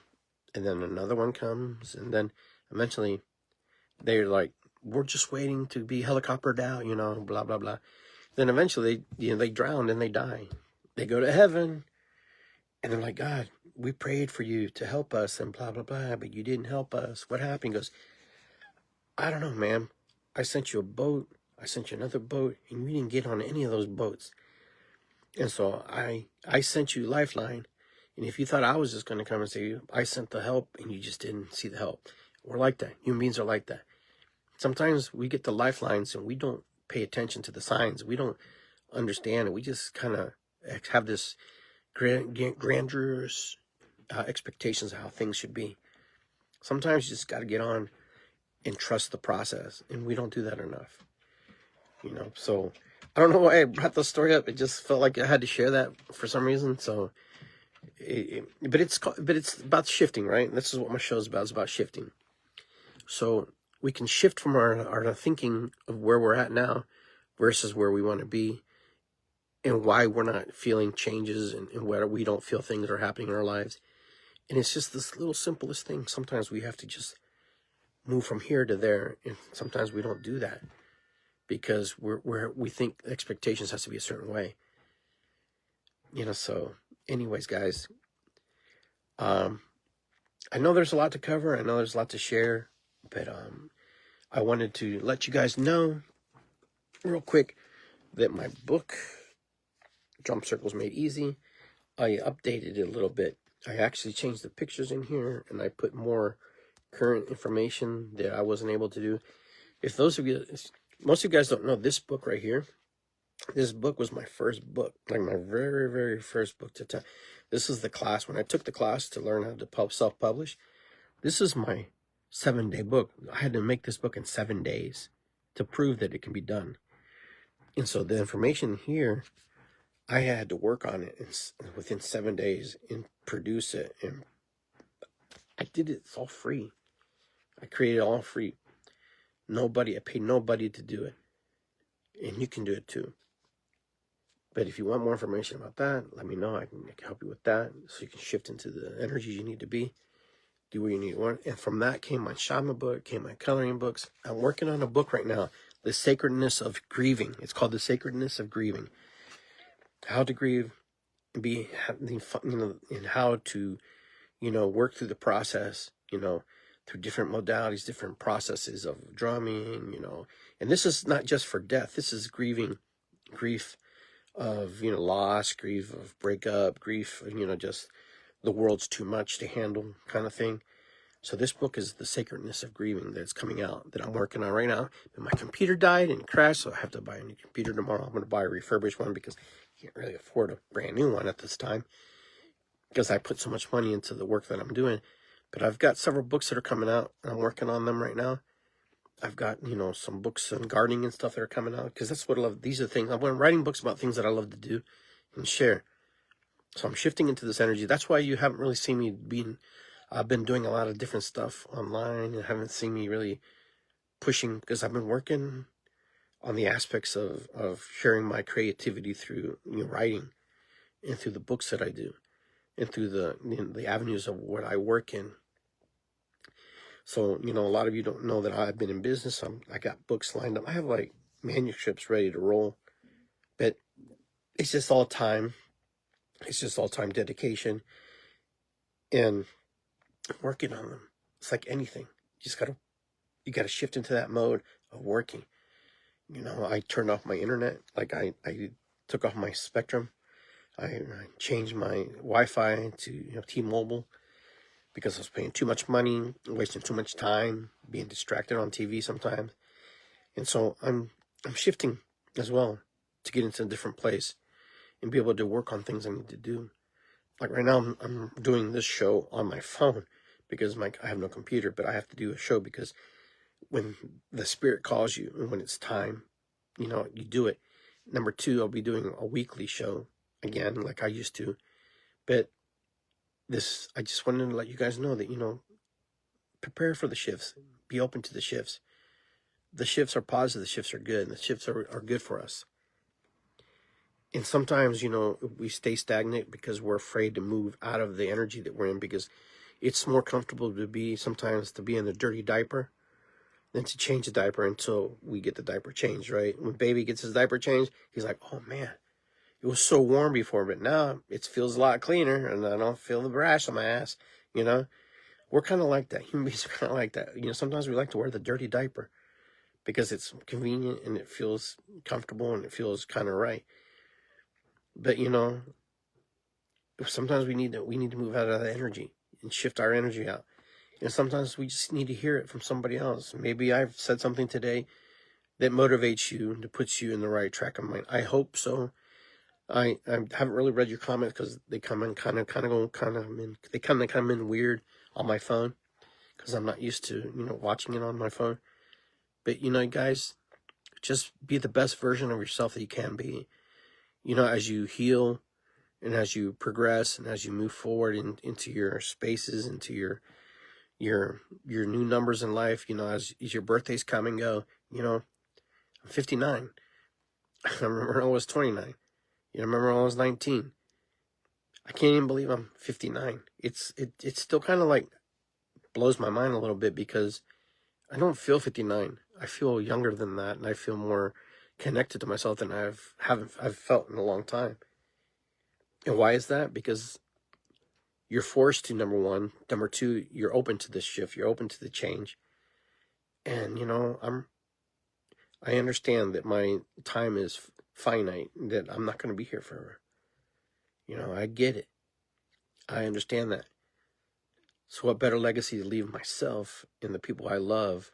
then another one comes, and then eventually they're like, "We're just waiting to be helicoptered out, blah, blah, blah." Then eventually, they drown and they die. They go to heaven, and they're like, "God, we prayed for you to help us and blah, blah, blah, but you didn't help us. What happened?" He goes, "I don't know, ma'am. I sent you a boat. I sent you another boat, and you didn't get on any of those boats. And so I sent you Lifeline. And if you thought I was just going to come and save you, I sent the help, and you just didn't see the help." We're like that. Human beings are like that. Sometimes we get the lifelines, and we don't pay attention to the signs. We don't understand it. We just kind of have this grandiose expectations of how things should be. Sometimes you just got to get on and trust the process, and we don't do that enough. So I don't know why I brought the story up. It just felt like I had to share that for some reason. So, but it's about shifting, right? This is what my show is about. It's about shifting. So we can shift from our thinking of where we're at now versus where we want to be, and why we're not feeling changes, and where we don't feel things are happening in our lives. And it's just this little simplest thing. Sometimes we have to just move from here to there, and sometimes we don't do that because we think expectations has to be a certain way. So anyways, guys, I know there's a lot to cover. I know there's a lot to share, but I wanted to let you guys know real quick that my book, Drum Circles Made Easy, I updated it a little bit. I actually changed the pictures in here, and I put more current information that I wasn't able to do. Most of you guys don't know, this book right here, this book was my first book, like my very, very first book to tell. This is the class, when I took the class to learn how to self-publish, this is my 7-day book. I had to make this book in 7 days to prove that it can be done. And so the information here, I had to work on it within 7 days and produce it. And I did it. It's all free. I created it all free. I paid nobody to do it. And you can do it too. But if you want more information about that, let me know. I can help you with that, so you can shift into the energies you need to be. Do what you need to want. And from that came my shaman book, came my coloring books. I'm working on a book right now, The Sacredness of Grieving. It's called The Sacredness of Grieving. How to grieve, and how to, work through the process, through different modalities, different processes of drumming, and this is not just for death. This is grief of, loss, grief of breakup, grief of, just the world's too much to handle kind of thing. So this book is The Sacredness of Grieving that's coming out, that I'm working on right now. But my computer died and crashed, so I have to buy a new computer tomorrow. I'm going to buy a refurbished one because I can't really afford a brand new one at this time, because I put so much money into the work that I'm doing. But I've got several books that are coming out, and I'm working on them right now. I've got, some books on gardening and stuff that are coming out, because that's what I love. These are things, I'm writing books about things that I love to do and share. So I'm shifting into this energy. That's why you haven't really seen me I've been doing a lot of different stuff online, and haven't seen me really pushing, because I've been working on the aspects of sharing my creativity through writing, and through the books that I do, and through the avenues of what I work in. So, a lot of you don't know that I've been in business. I got books lined up. I have like manuscripts ready to roll, but it's just all time. It's just all time dedication and working on them. It's like anything. You gotta shift into that mode of working. I turned off my internet. Like I took off my Spectrum. I changed my Wi-Fi to T-Mobile, because I was paying too much money, wasting too much time, being distracted on TV sometimes. And so I'm I'm shifting as well to get into a different place and be able to work on things I need to do. Like right now, I'm doing this show on my phone because I have no computer, but I have to do a show because when the spirit calls you and when it's time, you do it. Number two, I'll be doing a weekly show again, like I used to. But I just wanted to let you guys know that, prepare for the shifts. Be open to the shifts. The shifts are positive. The shifts are good. And the shifts are good for us. And sometimes, we stay stagnant because we're afraid to move out of the energy that we're in, because it's more comfortable sometimes to be in a dirty diaper than to change the diaper until we get the diaper changed, right? When baby gets his diaper changed, he's like, oh man, it was so warm before, but now it feels a lot cleaner and I don't feel the rash on my ass, We're kind of like that. Human beings are kind of like that. Sometimes we like to wear the dirty diaper because it's convenient and it feels comfortable and it feels kind of right. But sometimes we need to move out of that energy and shift our energy out. And sometimes we just need to hear it from somebody else. Maybe I've said something today that motivates you and puts you in the right track of mind. I hope so. I haven't really read your comments because they come in they come in weird on my phone because I'm not used to watching it on my phone. But guys, just be the best version of yourself that you can be. As you heal and as you progress and as you move forward into your spaces, into your new numbers in life, as your birthdays come and go, I'm 59. I remember when I was 29. I remember when I was 19. I can't even believe I'm 59. It's still kind of like blows my mind a little bit because I don't feel 59. I feel younger than that, and I feel more connected to myself than I've felt in a long time. And why is that? Because you're forced to, number one. Number two, you're open to this shift. You're open to the change. And I understand that my time is finite, that I'm not going to be here forever. I get it. I understand that. So what better legacy to leave myself and the people I love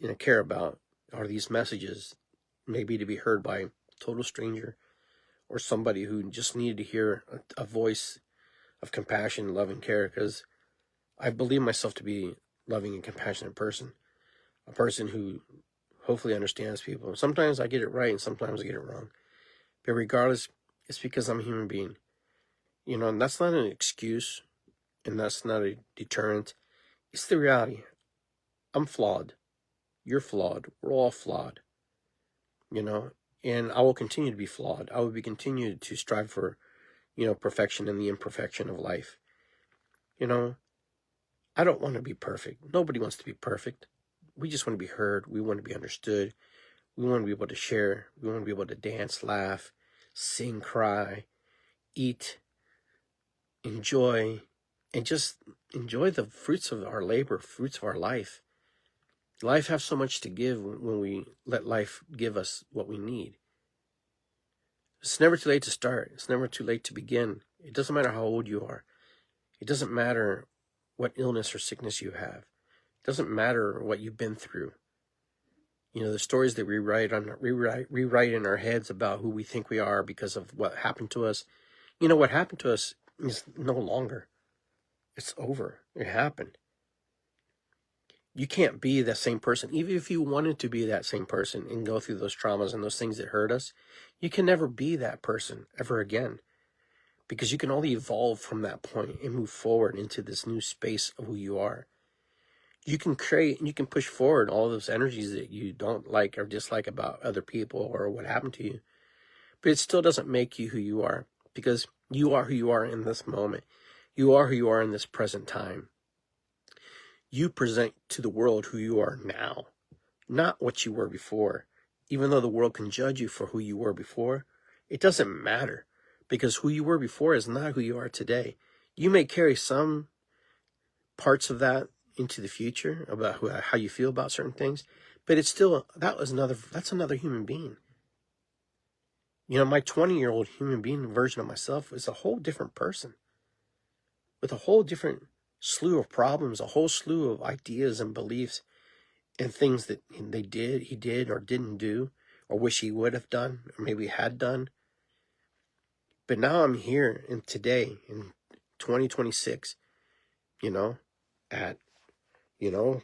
and care about are these messages, maybe to be heard by a total stranger or somebody who just needed to hear a voice of compassion, love, and care, because I believe myself to be a loving and compassionate person, a person who hopefully understands people. Sometimes I get it right and sometimes I get it wrong. But regardless, it's because I'm a human being. And that's not an excuse and that's not a deterrent. It's the reality. I'm flawed. You're flawed. We're all flawed. And I will continue to be flawed. I will continue to strive for, perfection and the imperfection of life. I don't want to be perfect. Nobody wants to be perfect. We just want to be heard. We want to be understood. We want to be able to share. We want to be able to dance, laugh, sing, cry, eat, enjoy, and just enjoy the fruits of our labor, fruits of our life. Life has so much to give when we let life give us what we need. It's never too late to start. It's never too late to begin. It doesn't matter how old you are. It doesn't matter what illness or sickness you have. It doesn't matter what you've been through. The stories that we rewrite in our heads about who we think we are because of what happened to us. What happened to us is no longer. It's over. It happened. You can't be the same person. Even if you wanted to be that same person and go through those traumas and those things that hurt us, you can never be that person ever again. Because you can only evolve from that point and move forward into this new space of who you are. You can create and you can push forward all those energies that you don't like or dislike about other people or what happened to you. But it still doesn't make you who you are, because you are who you are in this moment. You are who you are in this present time. You present to the world who you are now, not what you were before. Even though the world can judge you for who you were before, it doesn't matter, because who you were before is not who you are today. You may carry some parts of that into the future about how you feel about certain things, but it's still, that's another human being. My 20-year-old human being version of myself is a whole different person with a whole different slew of problems, a whole slew of ideas and beliefs and things that he did or didn't do, or wish he would have done, or maybe had done. But now I'm here in today, in 2026, at,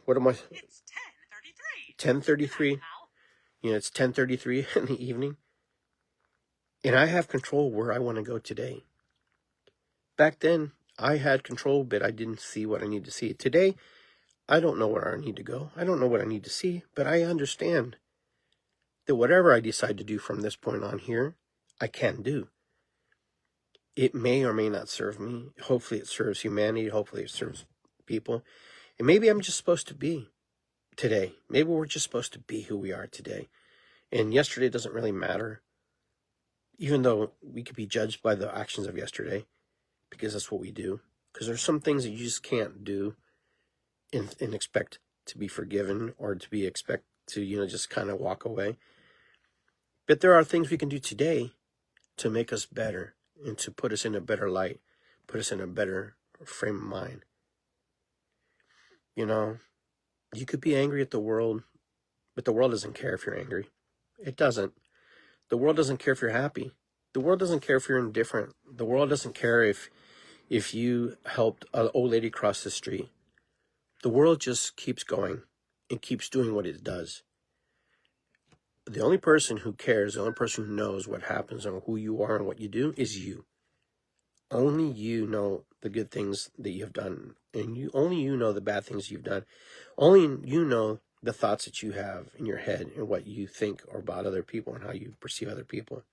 what am I? It's 10:33. 10:33. It's 10:33 in the evening. And I have control where I want to go today. Back then, I had control, but I didn't see what I need to see. Today, I don't know where I need to go. I don't know what I need to see, but I understand that whatever I decide to do from this point on here, I can do. It may or may not serve me. Hopefully it serves humanity. Hopefully it serves people. And maybe I'm just supposed to be today. Maybe we're just supposed to be who we are today. And yesterday doesn't really matter. Even though we could be judged by the actions of yesterday, because that's what we do. Because there's some things that you just can't do and expect to be forgiven, or to be expect to, just kind of walk away. But there are things we can do today to make us better and to put us in a better light, put us in a better frame of mind. You could be angry at the world, but the world doesn't care if you're angry. It doesn't. The world doesn't care if you're happy. The world doesn't care if you're indifferent. The world doesn't care if you helped an old lady cross the street. The world just keeps going and keeps doing what it does. The only person who cares, the only person who knows what happens and who you are and what you do is you. Only you know the good things that you've done, and only you know the bad things you've done. Only you know the thoughts that you have in your head and what you think about other people and how you perceive other people.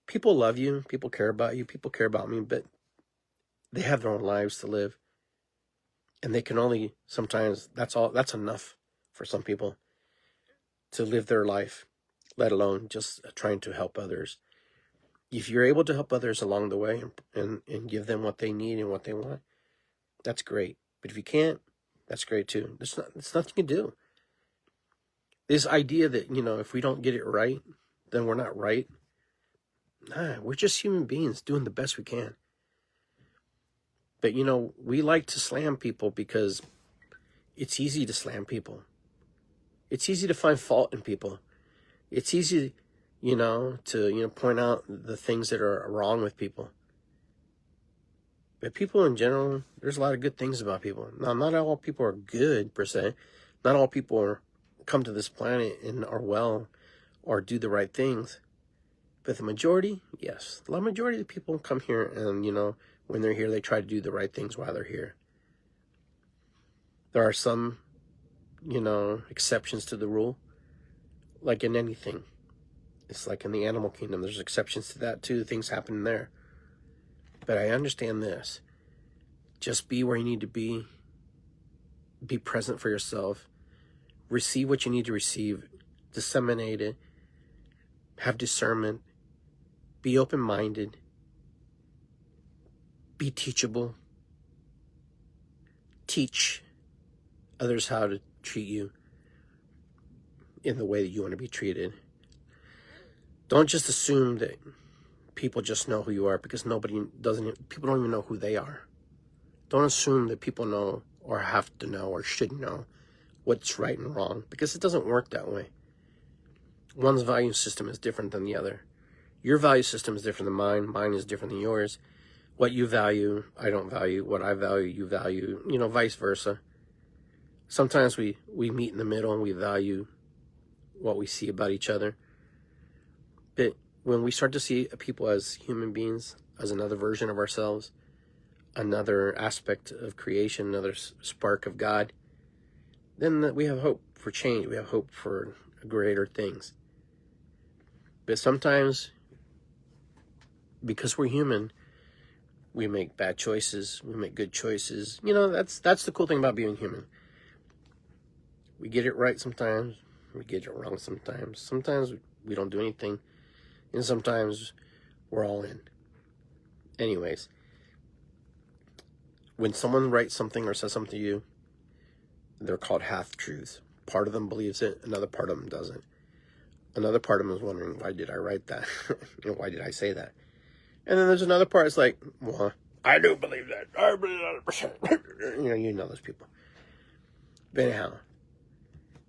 People love you, people care about you, people care about me, but they have their own lives to live. And they can only, sometimes, that's enough for some people to live their life, let alone just trying to help others. If you're able to help others along the way and give them what they need and what they want, that's great. But if you can't, that's great too. There's nothing you can do. This idea that, if we don't get it right, then we're not right. Nah, we're just human beings doing the best we can. But, we like to slam people because it's easy to slam people. It's easy to find fault in people. It's easy, to, point out the things that are wrong with people. But people in general, there's a lot of good things about people. Now, not all people are good, per se. Not all people come to this planet and are well or do the right things. But the majority, yes. The majority of the people come here and, when they're here, they try to do the right things while they're here. There are some, exceptions to the rule. Like in anything. It's like in the animal kingdom. There's exceptions to that too. Things happen there. But I understand this. Just be where you need to be. Be present for yourself. Receive what you need to receive. Disseminate it. Have discernment. Be open-minded. Be teachable. Teach others how to treat you in the way that you want to be treated. Don't just assume that people just know who you are, because people don't even know who they are. Don't assume that people know or have to know or should know what's right and wrong, because it doesn't work that way. One's value system is different than the other. Your value system is different than mine. Mine is different than yours. What you value, I don't value. What I value, you value. Vice versa. Sometimes we meet in the middle and we value what we see about each other. But when we start to see people as human beings, as another version of ourselves, another aspect of creation, another spark of God, then we have hope for change. We have hope for greater things. But sometimes, because we're human, we make bad choices. We make good choices. That's the cool thing about being human. We get it right sometimes. We get it wrong sometimes. Sometimes we don't do anything. And sometimes we're all in. Anyways, when someone writes something or says something to you, they're called half-truths. Part of them believes it. Another part of them doesn't. Another part of them is wondering, why did I write that? Why did I say that? And then there's another part that's like, well, I do believe that. I believe 100%. You know those people. But anyhow,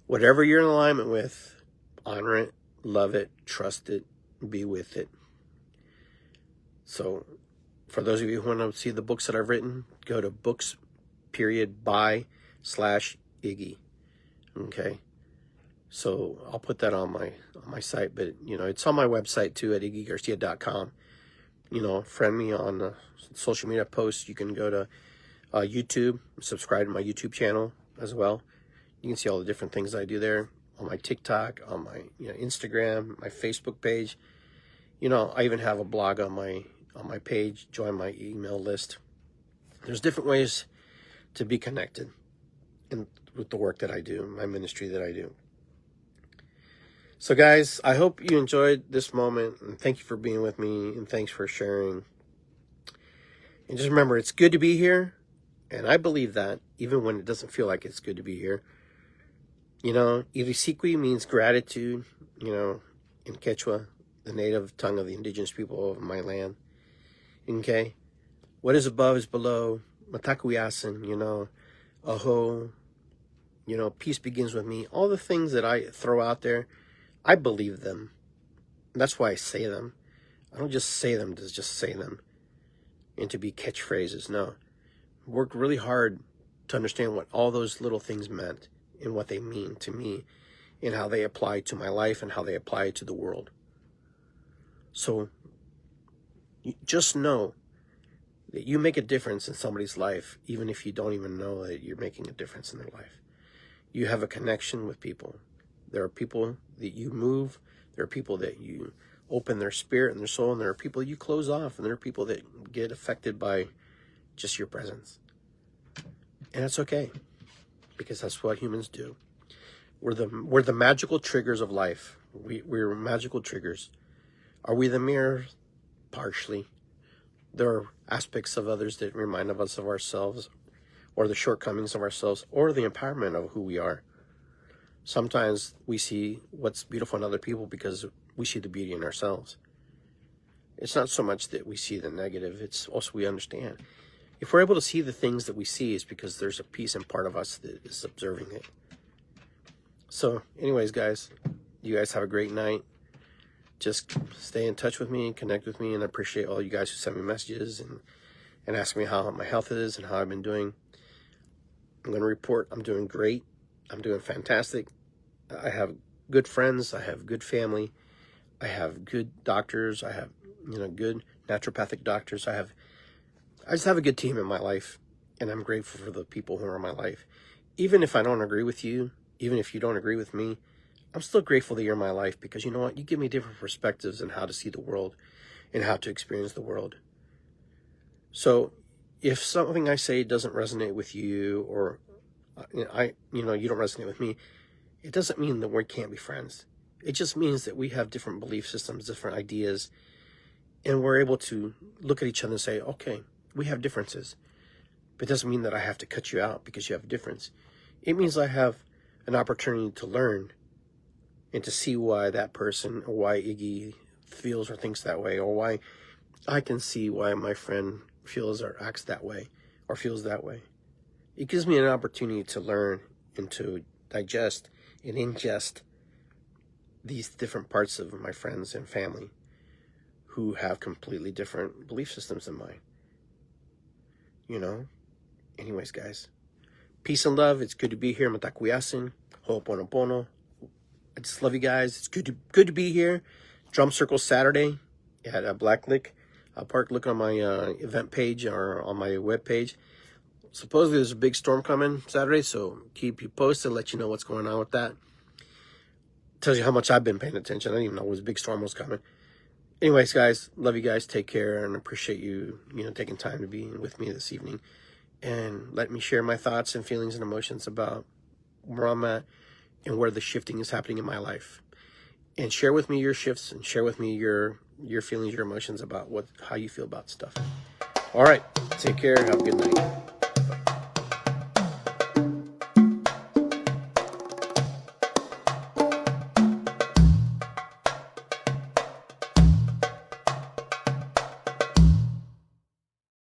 whatever you're in alignment with, honor it, love it, trust it, be with it. So for those of you who want to see the books that I've written, go to books.by/Iggy. Okay. So I'll put that on my site, but it's on my website too at iggygarcia.com. Friend me on social media posts. You can go to YouTube, subscribe to my YouTube channel as well. You can see all the different things I do there on my TikTok, on my Instagram, my Facebook page. I even have a blog on my page. Join my email list. There's different ways to be connected with the work that I do, my ministry that I do. So guys, I hope you enjoyed this moment, and thank you for being with me, and thanks for sharing. And just remember, it's good to be here, and I believe that, even when it doesn't feel like it's good to be here. Irisikwi means gratitude, in Quechua, the native tongue of the indigenous people of my land. Okay? What is above is below. Matakuyasin, aho, peace begins with me. All the things that I throw out there, I believe them. That's why I say them. I don't just say them to just say them and to be catchphrases. No. Worked really hard to understand what all those little things meant and what they mean to me and how they apply to my life and how they apply to the world. So just know that you make a difference in somebody's life, even if you don't even know that you're making a difference in their life. You have a connection with people. There are people that you move. There are people that you open their spirit and their soul, and there are people you close off, and there are people that get affected by just your presence. And that's okay, because that's what humans do. We're the magical triggers of life. We're magical triggers. Are we the mirror? Partially. There are aspects of others that remind us of ourselves, or the shortcomings of ourselves, or the empowerment of who we are. Sometimes we see what's beautiful in other people because we see the beauty in ourselves. It's not so much that we see the negative, it's also we understand. If we're able to see the things that we see, it's because there's a piece and part of us that is observing it. So anyways, guys, you guys have a great night. Just stay in touch with me and connect with me, and I appreciate all you guys who send me messages and ask me how my health is and how I've been doing. I'm going to report I'm doing great. I'm doing fantastic. I have good friends. I have good family. I have good doctors. I have, good naturopathic doctors. I just have a good team in my life, and I'm grateful for the people who are in my life. Even if I don't agree with you, even if you don't agree with me, I'm still grateful that you're in my life, because you know what? You give me different perspectives on how to see the world and how to experience the world. So if something I say doesn't resonate with you, or you don't resonate with me, it doesn't mean that we can't be friends. It just means that we have different belief systems, different ideas, and we're able to look at each other and say, okay, we have differences. But it doesn't mean that I have to cut you out because you have a difference. It means I have an opportunity to learn and to see why that person, or why Iggy feels or thinks that way, or why I can see why my friend feels or acts that way or feels that way. It gives me an opportunity to learn and to digest and ingest these different parts of my friends and family who have completely different belief systems than mine. Anyways, guys, peace and love. It's good to be here. Matakuyasin, ho'oponopono. I just love you guys. It's good to be here. Drum Circle Saturday at Black Lick Park. Look on my event page or on my web page. Supposedly there's a big storm coming Saturday, so keep you posted, let you know what's going on with that. Tells you how much I've been paying attention. I didn't even know a big storm was coming. Anyways, guys, love you guys. Take care, and appreciate you, taking time to be with me this evening and let me share my thoughts and feelings and emotions about where I'm at and where the shifting is happening in my life. And share with me your shifts, and share with me your feelings, your emotions about how you feel about stuff. All right, take care. Have a good night.